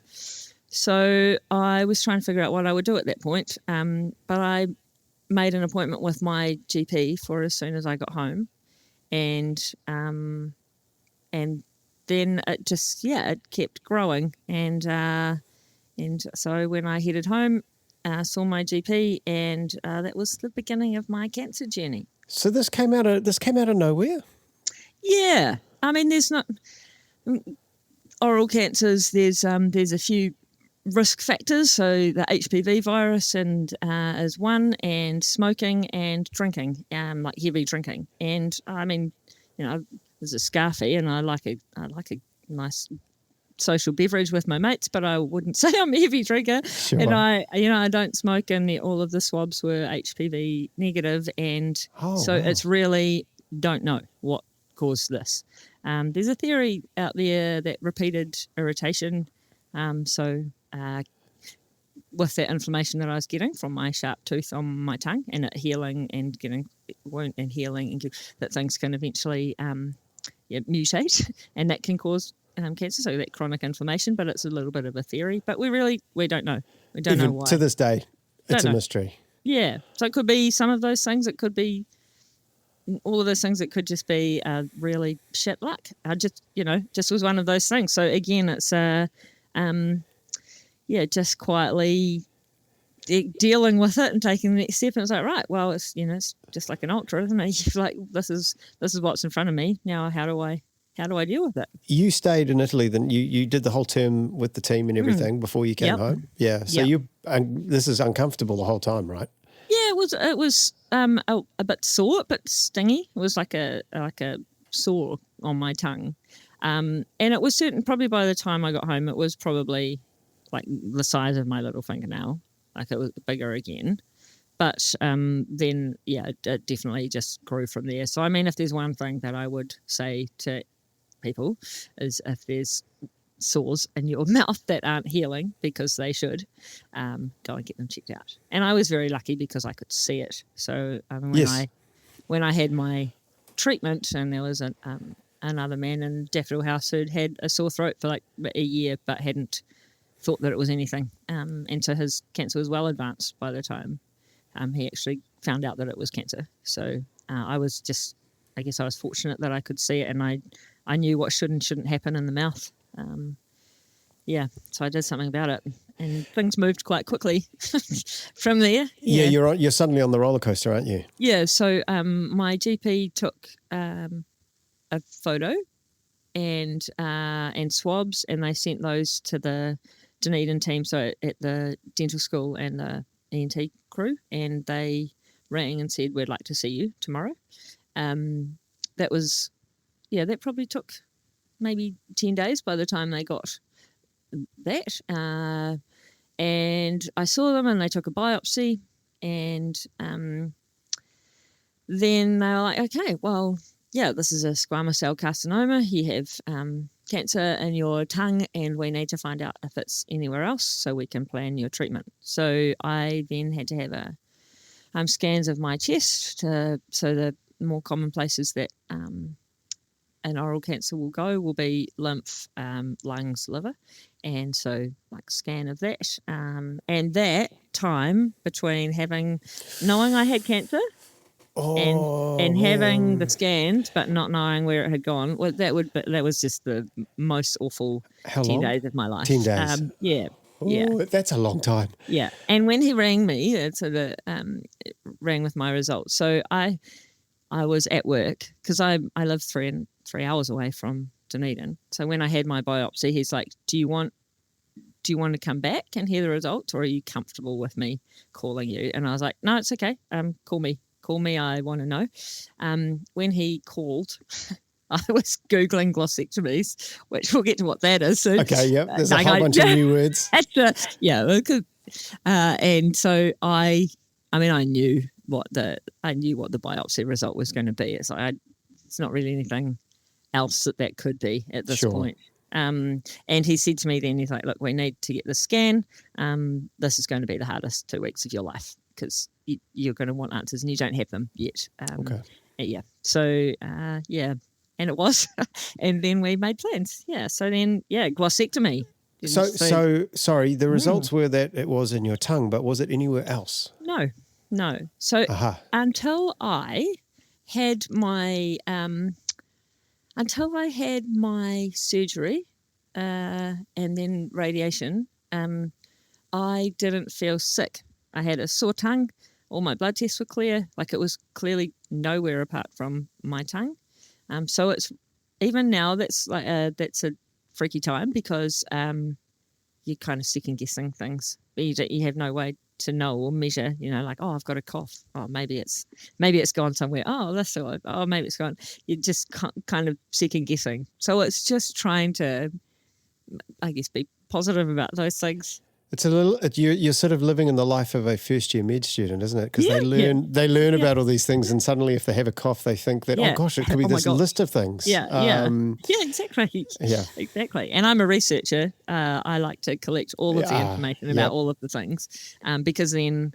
So I was trying to figure out what I would do at that point. But I made an appointment with my GP for as soon as I got home. And then it just, it kept growing. And so when I headed home, saw my GP, and that was the beginning of my cancer journey. So this came out of nowhere? Yeah. I mean, there's not oral cancers. There's a few risk factors. So the HPV virus is one, and smoking and drinking, like heavy drinking. And I mean, there's a scarfie, and I like a nice social beverage with my mates, but I wouldn't say I'm a heavy drinker. Sure. And I don't smoke, and all of the swabs were HPV negative, and it's really don't know what caused this. There's a theory out there that repeated irritation, with that inflammation that I was getting from my sharp tooth on my tongue, and it healing and getting wound and healing, and that things can eventually mutate, and that can cause cancer, so that chronic inflammation. But it's a little bit of a theory, but we don't know. We don't know why. To this day, it's a mystery. Yeah, so it could be some of those things. It could be all of those things that could just be really shit luck. I just was one of those things. So again, it's just quietly dealing with it and taking the next step. And it's like, right, well, it's just like an ultra, isn't it? Like this is what's in front of me now. How do I deal with it? You stayed in Italy, then you did the whole term with the team and everything before you came home. Yeah. So this is uncomfortable the whole time, right? Yeah, it was a bit sore, a bit stingy. It was like a sore on my tongue, and it was probably by the time I got home, it was probably like the size of my little fingernail. Like it was bigger again. But then, it definitely just grew from there. So, I mean, if there's one thing that I would say to people is if there's sores in your mouth that aren't healing, because they should, go and get them checked out. And I was very lucky because I could see it. So when I had my treatment, and there was another man in Daffodil House who'd had a sore throat for like a year but hadn't thought that it was anything. And so his cancer was well advanced by the time he actually found out that it was cancer. So I was fortunate that I could see it, and I knew what should and shouldn't happen in the mouth. So I did something about it, and things moved quite quickly from there. Yeah, you're suddenly on the roller coaster, aren't you? Yeah. So my GP took a photo and swabs, and they sent those to the Dunedin team, so at the dental school and the ENT crew, and they rang and said, we'd like to see you tomorrow. That probably took maybe 10 days by the time they got that. And I saw them, and they took a biopsy, and then they were like, okay, well, this is a squamous cell carcinoma. You have cancer in your tongue, and we need to find out if it's anywhere else so we can plan your treatment. So I then had to have scans of my chest so the more common places that an oral cancer will go will be lymph, lungs, liver, and so like scan of that. And that time between knowing I had cancer and having the scans but not knowing where it had gone, well, that was just the most awful 10 days of my life. 10 days. That's a long time. Yeah. And when he rang me, rang with my results. So I was at work because I live 3 hours away from Dunedin. So when I had my biopsy, he's like, do you want to come back and hear the results, or are you comfortable with me calling you? And I was like, no, it's okay. Call me, I want to know. When he called, I was Googling glossectomies, which we'll get to what that is soon. Okay, yeah, there's a whole bunch of new words. And so I knew what the biopsy result was going to be. It's like it's not really anything else that could be at this point. And he said to me then, he's like, look, we need to get the scan. This is going to be the hardest 2 weeks of your life because you're going to want answers and you don't have them yet. Okay. Yeah. So, and it was. And then we made plans. Yeah. So then, glossectomy. So sorry, the results were that it was in your tongue, but was it anywhere else? No. So until I had my surgery and then radiation, I didn't feel sick. I had a sore tongue. All my blood tests were clear. Like it was clearly nowhere apart from my tongue. So it's even now that's a freaky time because you're kind of second guessing things. You have no way to know or measure. Like, oh, I've got a cough. Oh, maybe it's gone somewhere. Oh, that's all. Oh, maybe it's gone. You're just kind of second guessing. So it's just trying to, I guess, be positive about those things. It's a little. You're sort of living in the life of a first-year med student, isn't it? Because they learn about all these things, and suddenly, if they have a cough, they think that oh gosh, it could be this list of things. Exactly. Yeah, exactly. And I'm a researcher. I like to collect all of the information about all of the things, because then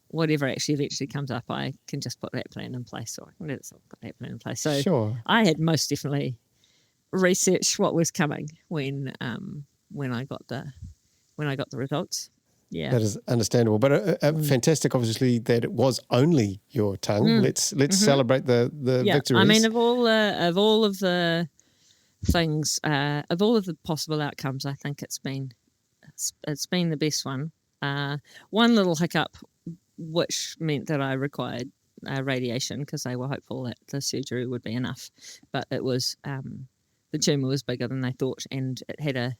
whatever actually eventually comes up, I can just put that plan in place, or put that plan in place. So sure. I had most definitely researched what was coming when I got the results. Yeah. That is understandable, but fantastic. Obviously, that it was only your tongue. Let's celebrate the victories. I mean, of all of the things, of all of the possible outcomes, I think it's been the best one. One little hiccup, which meant that I required radiation because they were hopeful that the surgery would be enough, but it was the tumour was bigger than they thought, and it had a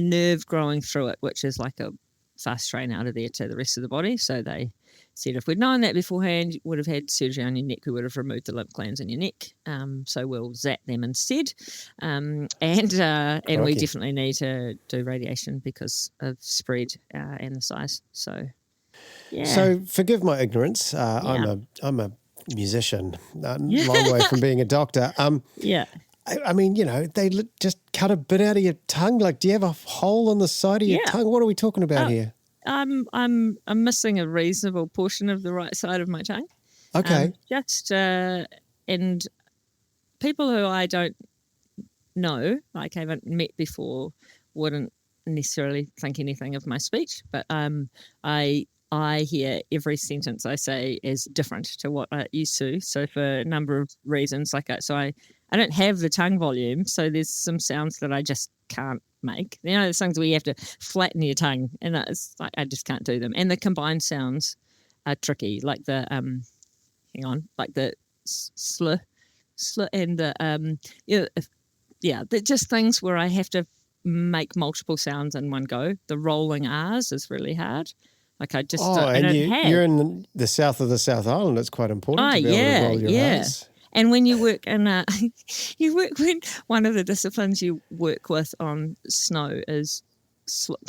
nerve growing through it, which is like a fast train out of there to the rest of the body. So they said if we'd known that beforehand, you would have had surgery on your neck, we would have removed the lymph glands in your neck. So we'll zap them instead. And we definitely need to do radiation because of spread and the size. So, yeah. So forgive my ignorance. I'm a musician, long way from being a doctor. Yeah. I mean, they just cut a bit out of your tongue. Like, do you have a hole on the side of your tongue? What are we talking about here? I'm missing a reasonable portion of the right side of my tongue. Okay. And people who I don't know, like I haven't met before, wouldn't necessarily think anything of my speech. But I hear every sentence I say is different to what I used to. So for a number of reasons, I don't have the tongue volume, so there's some sounds that I just can't make. There's things where you have to flatten your tongue, and it's like I just can't do them. And the combined sounds are tricky, like the like the sl and the they're just things where I have to make multiple sounds in one go. The rolling R's is really hard. Like I just you're in the south of the South Island. It's quite important to be able to roll your R's. And when you work in when one of the disciplines you work with on snow is slope.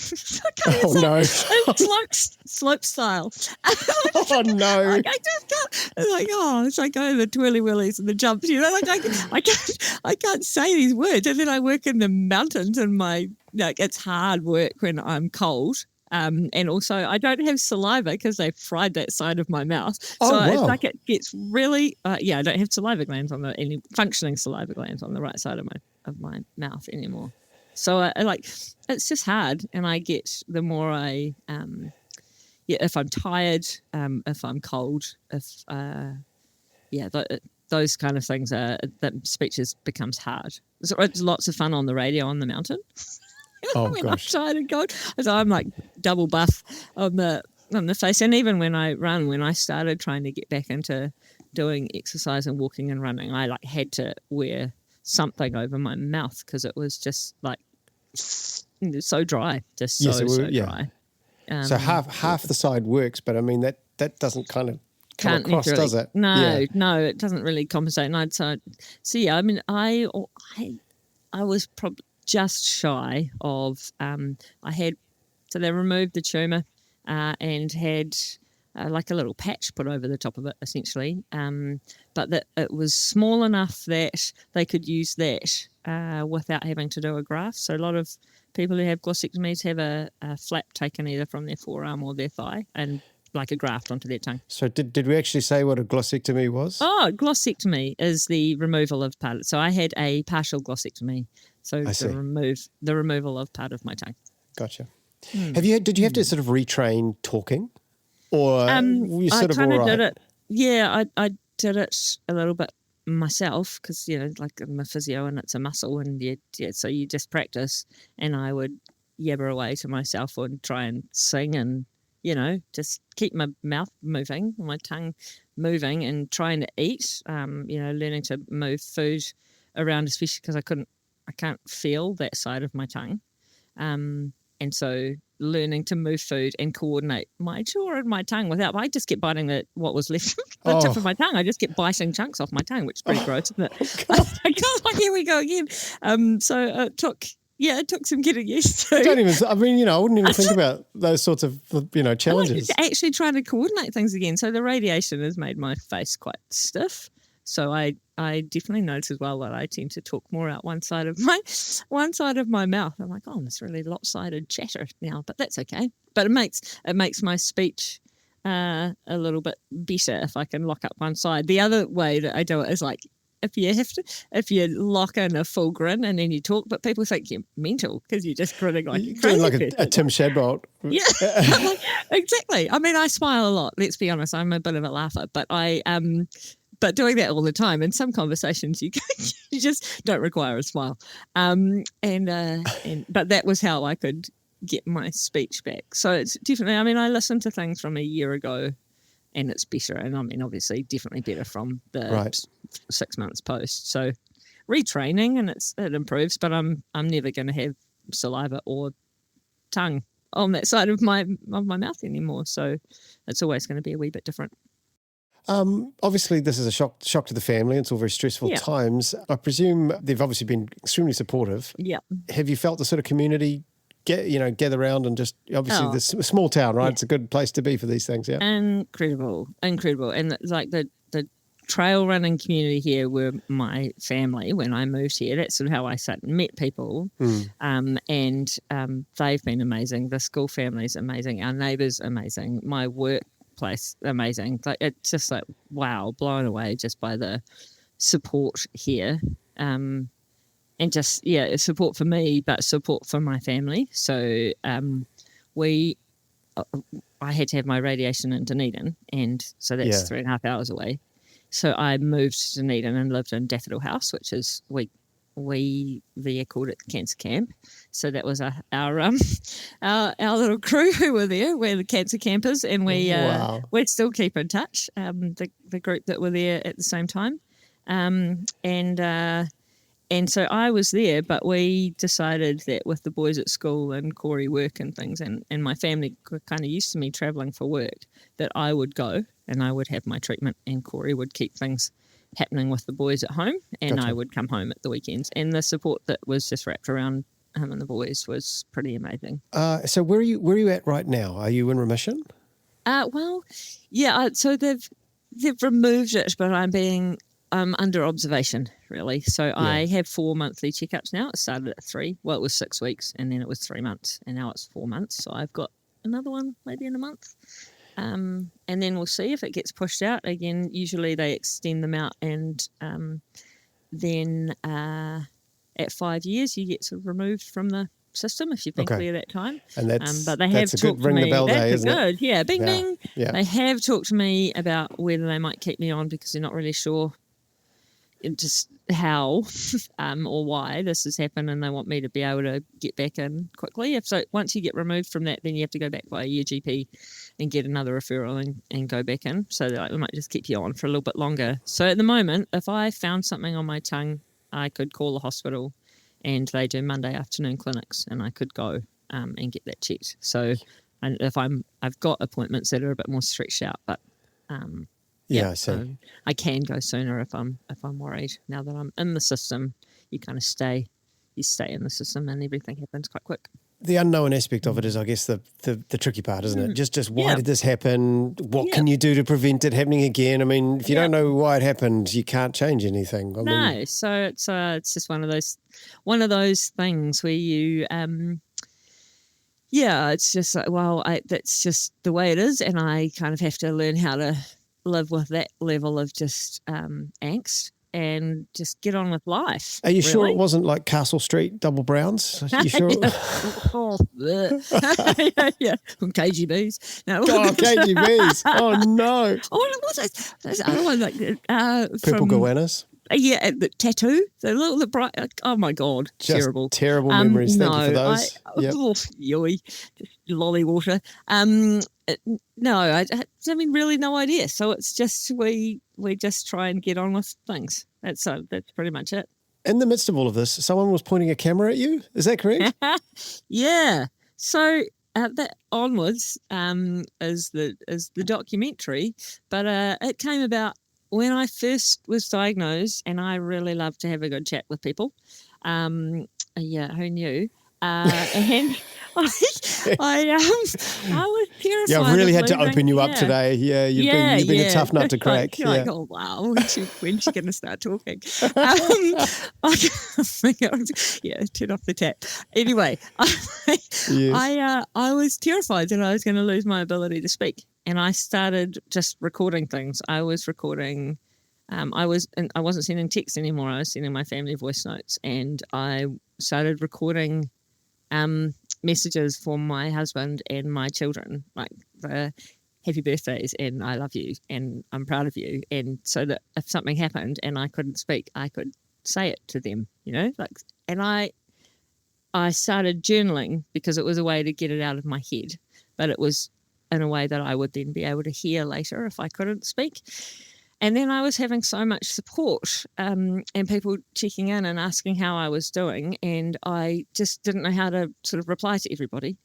No! Slope style. Oh no! I just can't. It's like going the twirly willies and the jumps. I can't say these words. And then I work in the mountains, and it's hard work when I'm cold. And also I don't have saliva because they fried that side of my mouth. So it's like it gets really, I don't have saliva glands any functioning saliva glands on the right side of my mouth anymore. So it's just hard. And I get the more if I'm tired, if I'm cold, those kind of things that speech becomes hard. So it's lots of fun on the radio on the mountain. When I'm tired and cold, so I'm like double buff on the face. And even when I started trying to get back into doing exercise and walking and running, I had to wear something over my mouth because it was just like so dry, dry. So half the side works, but I mean that doesn't kind of come across, does it? No, it doesn't really compensate. I mean, I was probably just shy of so they removed the tumour and had like a little patch put over the top of it essentially, but that it was small enough that they could use that without having to do a graft. So a lot of people who have glossectomies have a flap taken either from their forearm or their thigh and like a graft onto their tongue. So did we actually say what a glossectomy was? Oh, glossectomy is the removal of part. So I had a partial glossectomy. So the removal of part of my tongue. Gotcha. Did you have to sort of retrain talking, or were you sort of all right? Did it. Yeah, I did it a little bit myself because like I'm a physio and it's a muscle, and so you just practice. And I would yabber away to myself and try and sing and just keep my mouth moving, my tongue moving, and trying to eat. Learning to move food around, especially because I can't feel that side of my tongue. And so learning to move food and coordinate my jaw and my tongue I just kept biting what was left the tip of my tongue. I just kept biting chunks off my tongue, which is pretty gross, isn't it? Here we go again. So it took some getting used to. I wouldn't even think about those sorts of, challenges. Actually trying to coordinate things again. So the radiation has made my face quite stiff. So I definitely notice as well that I tend to talk more out one side of my mouth. I'm like, it's really lopsided chatter now, but that's okay. But it makes my speech a little bit better if I can lock up one side. The other way that I do it is like if you lock in a full grin and then you talk, but people think you're mental because you're just grinning like a Doing crazy like person. a Tim Shadbolt. Yeah, exactly. I mean, I smile a lot. Let's be honest. I'm a bit of a laugher, but but doing that all the time in some conversations, you just don't require a smile. But that was how I could get my speech back. So it's definitely. I mean, I listened to things from a year ago, and it's better. And I mean, obviously, definitely better from the 6 months post. So retraining, and it improves. But I'm never going to have saliva or tongue on that side of my mouth anymore. So it's always going to be a wee bit different. Obviously, this is a shock to the family. It's all very stressful times. I presume they've obviously been extremely supportive. Yeah. Have you felt the sort of community gather around and just obviously this small town, right? Yeah. It's a good place to be for these things. Yeah. Incredible. And like the trail running community here were my family when I moved here. That's sort of how I sat and met people. And they've been amazing. The school family's amazing. Our neighbours amazing. My workplace amazing. Like it's just like wow, blown away just by the support here. And just support for me, but support for my family. So I had to have my radiation in Dunedin, and so that's 3.5 hours away. So I moved to Dunedin and lived in Daffodil House, which is we there called it Cancer Camp. So that was our little crew who were there. We're the cancer campers, and we'd still keep in touch. The group that were there at the same time, and so I was there, but we decided that with the boys at school and Corey work and things, and my family were kind of used to me travelling for work, that I would go and I would have my treatment, and Corey would keep things happening with the boys at home, and I would come home at the weekends. And the support that was just wrapped around him and the boys was pretty amazing. So where are you at right now? Are you in remission? So they've removed it, but I'm under observation, really. So I have 4 monthly checkups now. It started at 3. Well, it was 6 weeks, and then it was 3 months, and now it's 4 months. So I've got another one maybe in a month. And then we'll see if it gets pushed out. Again, usually they extend them out, and then at 5 years you get sort of removed from the system if you've been clear that time. And but they have talked to me. Ring the bell day, isn't it? Yeah, bing, bing. Yeah. They have talked to me about whether they might keep me on because they're not really sure just how or why this has happened, and they want me to be able to get back in quickly. Once you get removed from that, then you have to go back by your GP and get another referral and go back in. So we might just keep you on for a little bit longer. So at the moment, if I found something on my tongue, I could call the hospital, and they do Monday afternoon clinics, and I could go and get that checked. So, and if I've got appointments that are a bit more stretched out, but I see. I can go sooner if I'm worried. Now that I'm in the system, you kind of stay in the system, and everything happens quite quick. The unknown aspect of it is, I guess, the tricky part, isn't it? Just why did this happen? What can you do to prevent it happening again? I mean, if you don't know why it happened, you can't change anything. So it's just one of those things where you it's just like, that's just the way it is, and I kind of have to learn how to live with that level of just angst and just get on with life. Are you sure it wasn't like Castle Street double browns? Are you sure? KGBs. No. Oh, KGBs. Oh, no. Oh, what's those other ones like Purple goannas? Yeah, the tattoo, the bright. Oh my God, just terrible memories. Thank you for those. Just lolly water. No, I mean really no idea. So it's just we just try and get on with things. That's pretty much it. In the midst of all of this, someone was pointing a camera at you. Is that correct? Yeah. So that onwards is the documentary, but it came about when I first was diagnosed, and I really love to have a good chat with people. Who knew? And I was terrified. Yeah, I really had to open you up today. Yeah, you've been a tough nut to crack. You're like, oh wow, when's she going to start talking? Turn off the tap. Anyway, I was terrified that I was going to lose my ability to speak, and I started just recording things. I was recording I wasn't sending texts anymore. I was sending my family voice notes, and I started recording messages for my husband and my children, like the happy birthdays and I love you and I'm proud of you, and so that if something happened and I couldn't speak, I could say it to them, and I started journaling because it was a way to get it out of my head, but it was in a way that I would then be able to hear later if I couldn't speak. And then I was having so much support and people checking in and asking how I was doing, and I just didn't know how to sort of reply to everybody.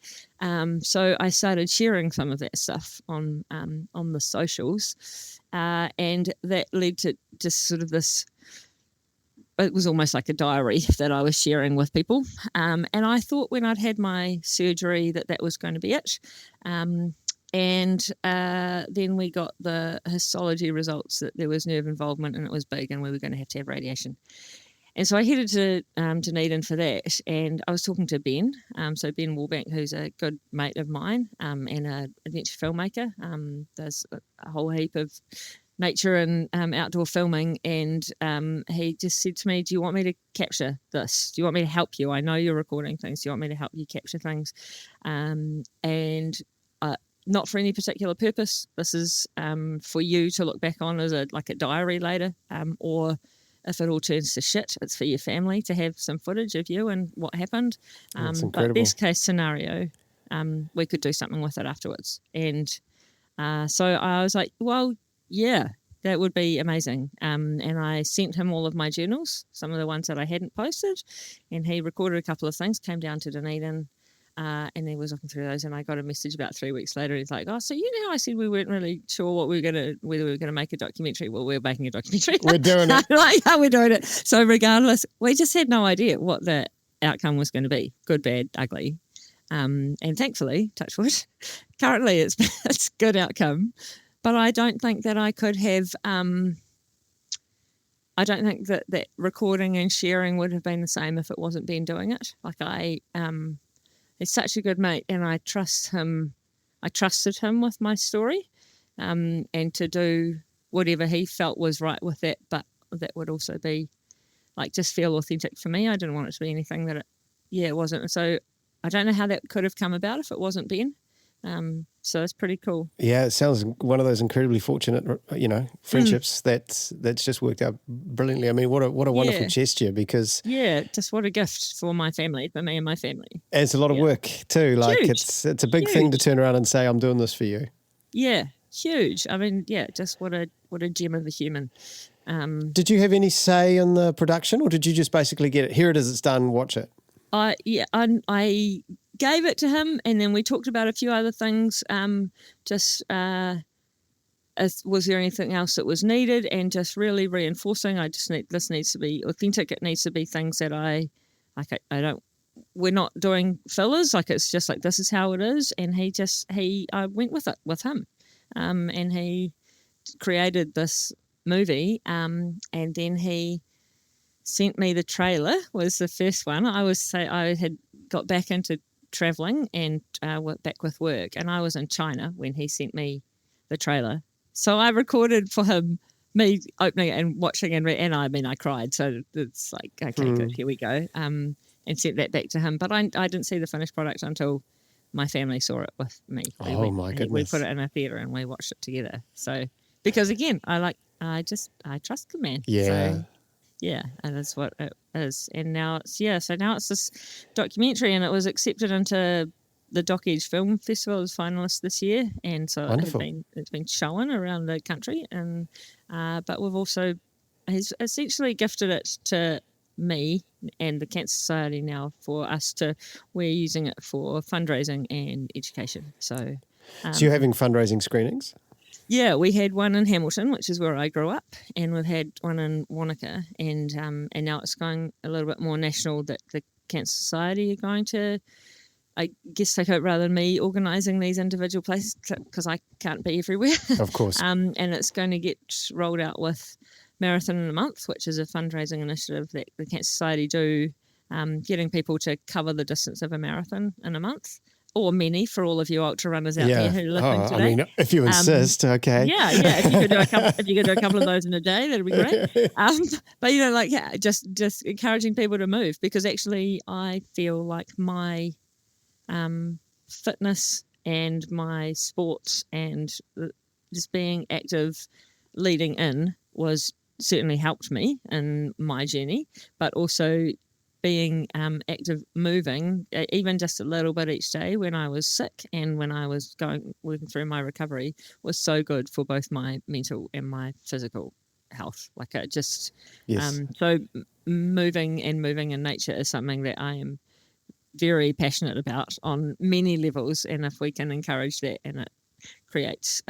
So I started sharing some of that stuff on the socials, and that led to just sort of this. It was almost like a diary that I was sharing with people, and I thought when I'd had my surgery that was going to be it. And then we got the histology results that there was nerve involvement and it was big and we were going to have radiation. And so I headed to Dunedin for that, and I was talking to Ben, so Ben Warbank, who's a good mate of mine and an adventure filmmaker, does a whole heap of nature and outdoor filming, and he just said to me, do you want me to capture this? Do you want me to help you? I know you're recording things. Do you want me to help you capture things? And not for any particular purpose. This is for you to look back on as a diary later, or if it all turns to shit, it's for your family to have some footage of you and what happened. That's incredible. But best case scenario, we could do something with it afterwards. And so I was like, well, yeah, that would be amazing. And I sent him all of my journals, some of the ones that I hadn't posted, and he recorded a couple of things, came down to Dunedin, and he was looking through those, and I got a message about 3 weeks later. He's like, oh, so you know how I said we weren't really sure whether we were going to make a documentary? Well, we're making a documentary. We're doing it. Like, yeah, we're doing it. So regardless, we just had no idea what the outcome was going to be, good, bad, ugly. And thankfully, touch wood, currently it's good outcome. But I don't think that I could have, I don't think that recording and sharing would have been the same if it wasn't Ben doing it. He's such a good mate, and I trust him. I trusted him with my story, and to do whatever he felt was right with that, but that would also be just feel authentic for me. I didn't want it to be anything that it wasn't. So I don't know how that could have come about if it wasn't Ben. So it's pretty cool. Yeah, it sounds one of those incredibly fortunate, friendships that's just worked out brilliantly. I mean, what a wonderful gesture, because just what a gift for my family, for me and my family. And it's a lot of work too. Huge. It's a big thing to turn around and say, I'm doing this for you. Yeah, huge. I mean, just what a gem of a human. Did you have any say in the production, or did you just basically get it? Here it is, it's done, watch it. I gave it to him, and then we talked about a few other things. Was there anything else that was needed, and just really reinforcing. This needs to be authentic. It needs to be things that I don't. We're not doing fillers. It's just this is how it is. And I went with it with him, and he created this movie. And then he sent me the trailer. Was the first one. I had got back into traveling and went back with work, and I was in China when he sent me the trailer. So I recorded for him me opening it and watching and I cried. So it's okay, good, here we go. And sent that back to him. But I didn't see the finished product until my family saw it with me. My goodness! We put it in a theatre and we watched it together. So because again, I trust the man. Yeah. So, yeah, and that's what it is. And now it's this documentary, and it was accepted into the Outage Film Festival as finalist this year, and so it's been shown around the country. And but he's essentially gifted it to me and the Cancer Society now for us to. We're using it for fundraising and education. So you're having fundraising screenings? Yeah, we had one in Hamilton, which is where I grew up, and we've had one in Wanaka, and now it's going a little bit more national, that the Cancer Society are going to, I guess, take out rather than me organising these individual places, because I can't be everywhere. Of course. And it's going to get rolled out with Marathon in a Month, which is a fundraising initiative that the Cancer Society do, getting people to cover the distance of a marathon in a month. or many for all of you ultra runners out there who are listening today. I mean, if you insist, okay. Yeah. If you could do a couple of those in a day, that'd be great. But just encouraging people to move, because actually I feel like my fitness and my sports and just being active leading in was certainly helped me in my journey, but also being active, moving, even just a little bit each day when I was sick and when I was working through my recovery, was so good for both my mental and my physical health. Like so moving in nature is something that I am very passionate about on many levels, and if we can encourage that, and it creates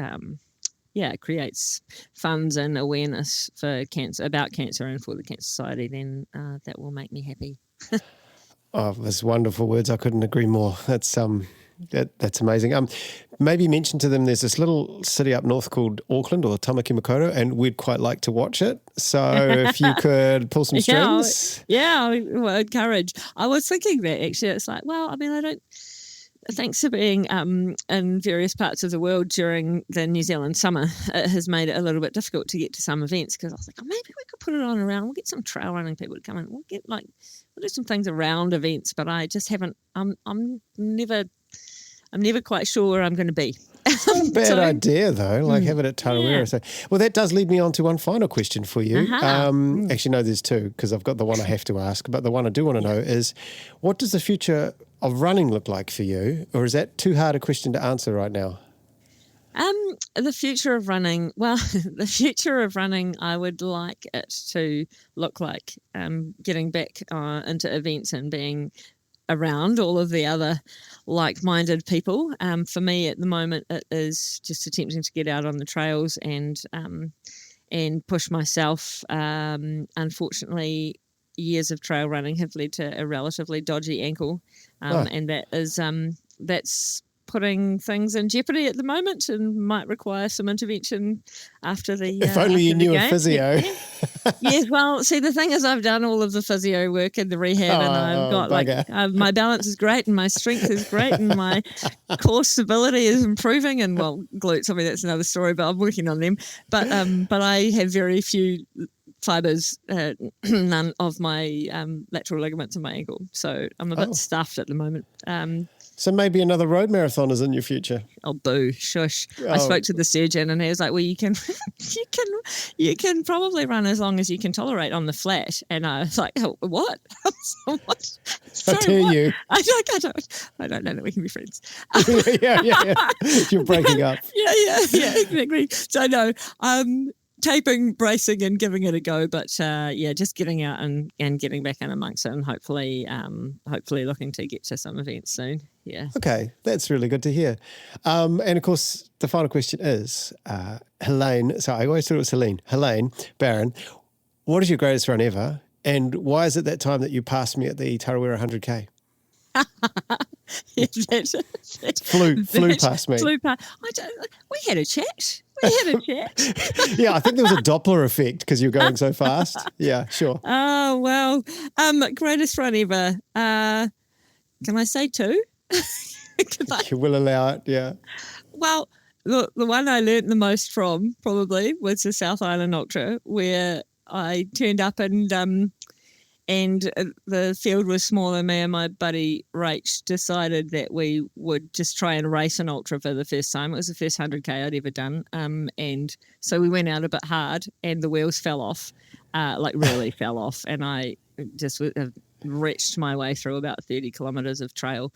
funds and awareness for about cancer and for the Cancer Society, then that will make me happy. Oh, those wonderful words. I couldn't agree more. That's amazing. Maybe mention to them there's this little city up north called Auckland, or Tamaki Makaurau, and we'd quite like to watch it. So if you could pull some strings. Well, encourage. I was thinking that actually. It's like, well, I mean, I don't. Thanks to being in various parts of the world during the New Zealand summer, it has made it a little bit difficult to get to some events, because I was like, maybe we could put it on around. We'll get some trail running people to come in. We'll do some things around events, but I just haven't. I'm never quite sure where I'm going to be. It's not a bad idea, though, like have it at Tarawera. Yeah. So, well, that does lead me on to one final question for you. Actually, no, there's two, because I've got the one I have to ask, but the one I do want to know is, what does the future of running look like for you? Or is that too hard a question to answer right now? The future of running, I would like it to look like getting back into events and being around all of the other like-minded people. For me at the moment, it is just attempting to get out on the trails and push myself. Unfortunately, years of trail running have led to a relatively dodgy ankle, and that is that's putting things in jeopardy at the moment and might require some intervention after the. If only you knew a physio. Yeah, well, see, the thing is, I've done all of the physio work and the rehab, and I've got my balance is great, and my strength is great, and my core stability is improving, and glutes. I mean, that's another story, but I'm working on them. But I have very few fibers, none of my lateral ligaments in my ankle, so I'm a bit stuffed at the moment. So maybe another road marathon is in your future. Oh, boo, shush! I spoke to the surgeon, and he was like, "Well, you can probably run as long as you can tolerate on the flat." And I was like, "Oh, what? What? I tell you, I don't know that we can be friends." yeah. You're breaking up. Yeah, exactly. So no, taping, bracing, and giving it a go, but just getting out and getting back in amongst it, and hopefully looking to get to some events soon. Yeah. Okay, that's really good to hear. And of course, the final question is, Helene. So I always thought it was Helene Barron. What is your greatest run ever, and why is it that time that you passed me at the Tarawera 100K? Flew past me. We had a chat. Yeah, I think there was a Doppler effect because you're going so fast. Yeah, sure. Oh, well. Greatest run ever. Can I say two? You will allow it, yeah. Well, the one I learnt the most from probably was the South Island Ultra, where I turned up and the field was smaller. Me and my buddy Rach decided that we would just try and race an ultra for the first time. It was the first 100K I'd ever done. And so we went out a bit hard and the wheels fell off, really fell off. And I just wretched my way through about 30 kilometres of trail.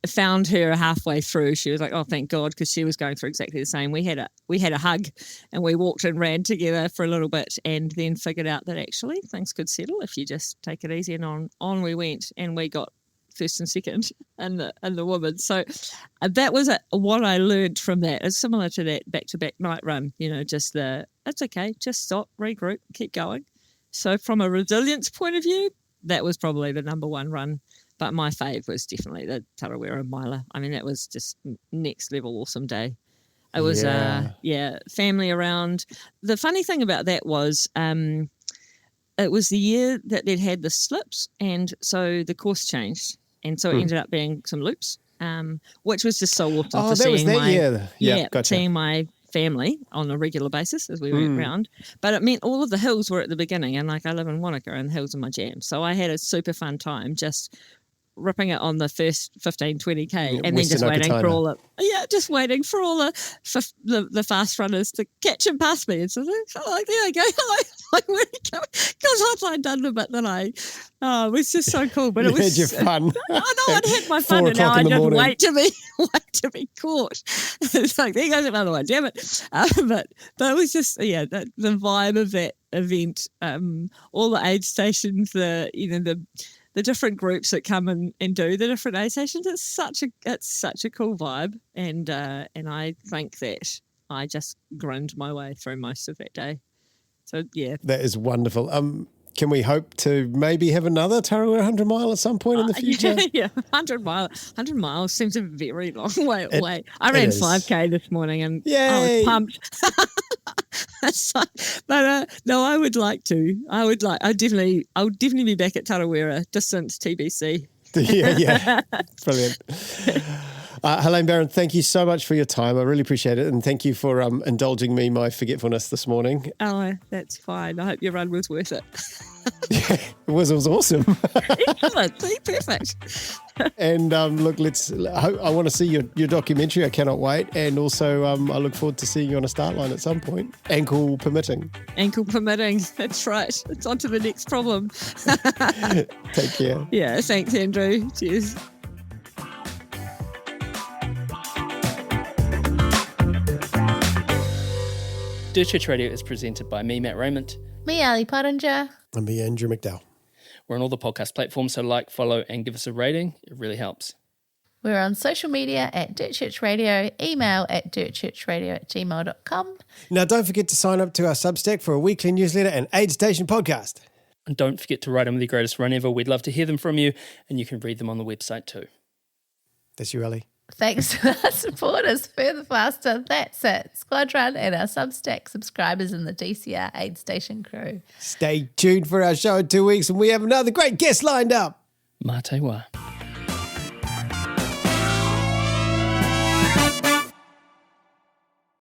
Found her halfway through. She was like, "Oh, thank God," because she was going through exactly the same. We had a hug, and we walked and ran together for a little bit, and then figured out that actually things could settle if you just take it easy. And on we went, and we got first and second in the women. So that was what I learned from that. It's similar to that back-to-back night run. Just it's okay, just stop, regroup, keep going. So from a resilience point of view, that was probably the number one run. But my fave was definitely the Tarawera miler. I mean, that was just next level awesome day. It was, family around. The funny thing about that was it was the year that they'd had the slips, and so the course changed. And so it ended up being some loops. which was just so awesome. Oh, for that was seeing that year. Yeah, gotcha. seeing my family on a regular basis as we went round. But it meant all of the hills were at the beginning, and like I live in Wanaka and the hills are my jam. So I had a super fun time just ripping it on the first 15, 20K and then just waiting for all the fast runners to catch and pass me. And so like, there I go. Like, where are you going? Because I'd done a bit that it was just so cool. But it was had your fun. I know I'd had my fun, and now I just wait to be caught. It's like, there goes another one, damn it. But it was just, the vibe of that event, all the aid stations, the different groups that come and do the different aid stations. It's such a cool vibe, and I think that I just grinned my way through most of that day. So yeah, that is wonderful. Can we hope to maybe have another Tarawera 100 mile at some point in the future? Yeah, 100 miles seems a very long way away. I ran 5K this morning and I was pumped. No, I would like to. I'll definitely be back at Tarawera, distance TBC. Yeah, brilliant. Helene Barron, thank you so much for your time. I really appreciate it, and thank you for indulging me my forgetfulness this morning. Oh, that's fine. I hope your run was worth it. It was awesome. Excellent. Perfect. And look, I want to see your documentary. I cannot wait. And also, I look forward to seeing you on a start line at some point, ankle permitting. Ankle permitting. That's right. It's on to the next problem. Take care. Yeah, thanks, Andrew. Cheers. Dirt Church Radio is presented by me, Matt Raymond. Me, Ali Pottinger. And me, Andrew McDowell. We're on all the podcast platforms, so like, follow, and give us a rating. It really helps. We're on social media at Dirt Church Radio, email at dirtchurchradio@gmail.com. Now, don't forget to sign up to our Substack for a weekly newsletter and Aid Station podcast. And don't forget to write in with your greatest run ever. We'd love to hear them from you, and you can read them on the website too. That's you, Ali. Thanks to our supporters, Further Faster, That's It, Squadron, and our Substack subscribers in the DCR Aid Station crew. Stay tuned for our show in 2 weeks, and we have another great guest lined up. Mā te wā.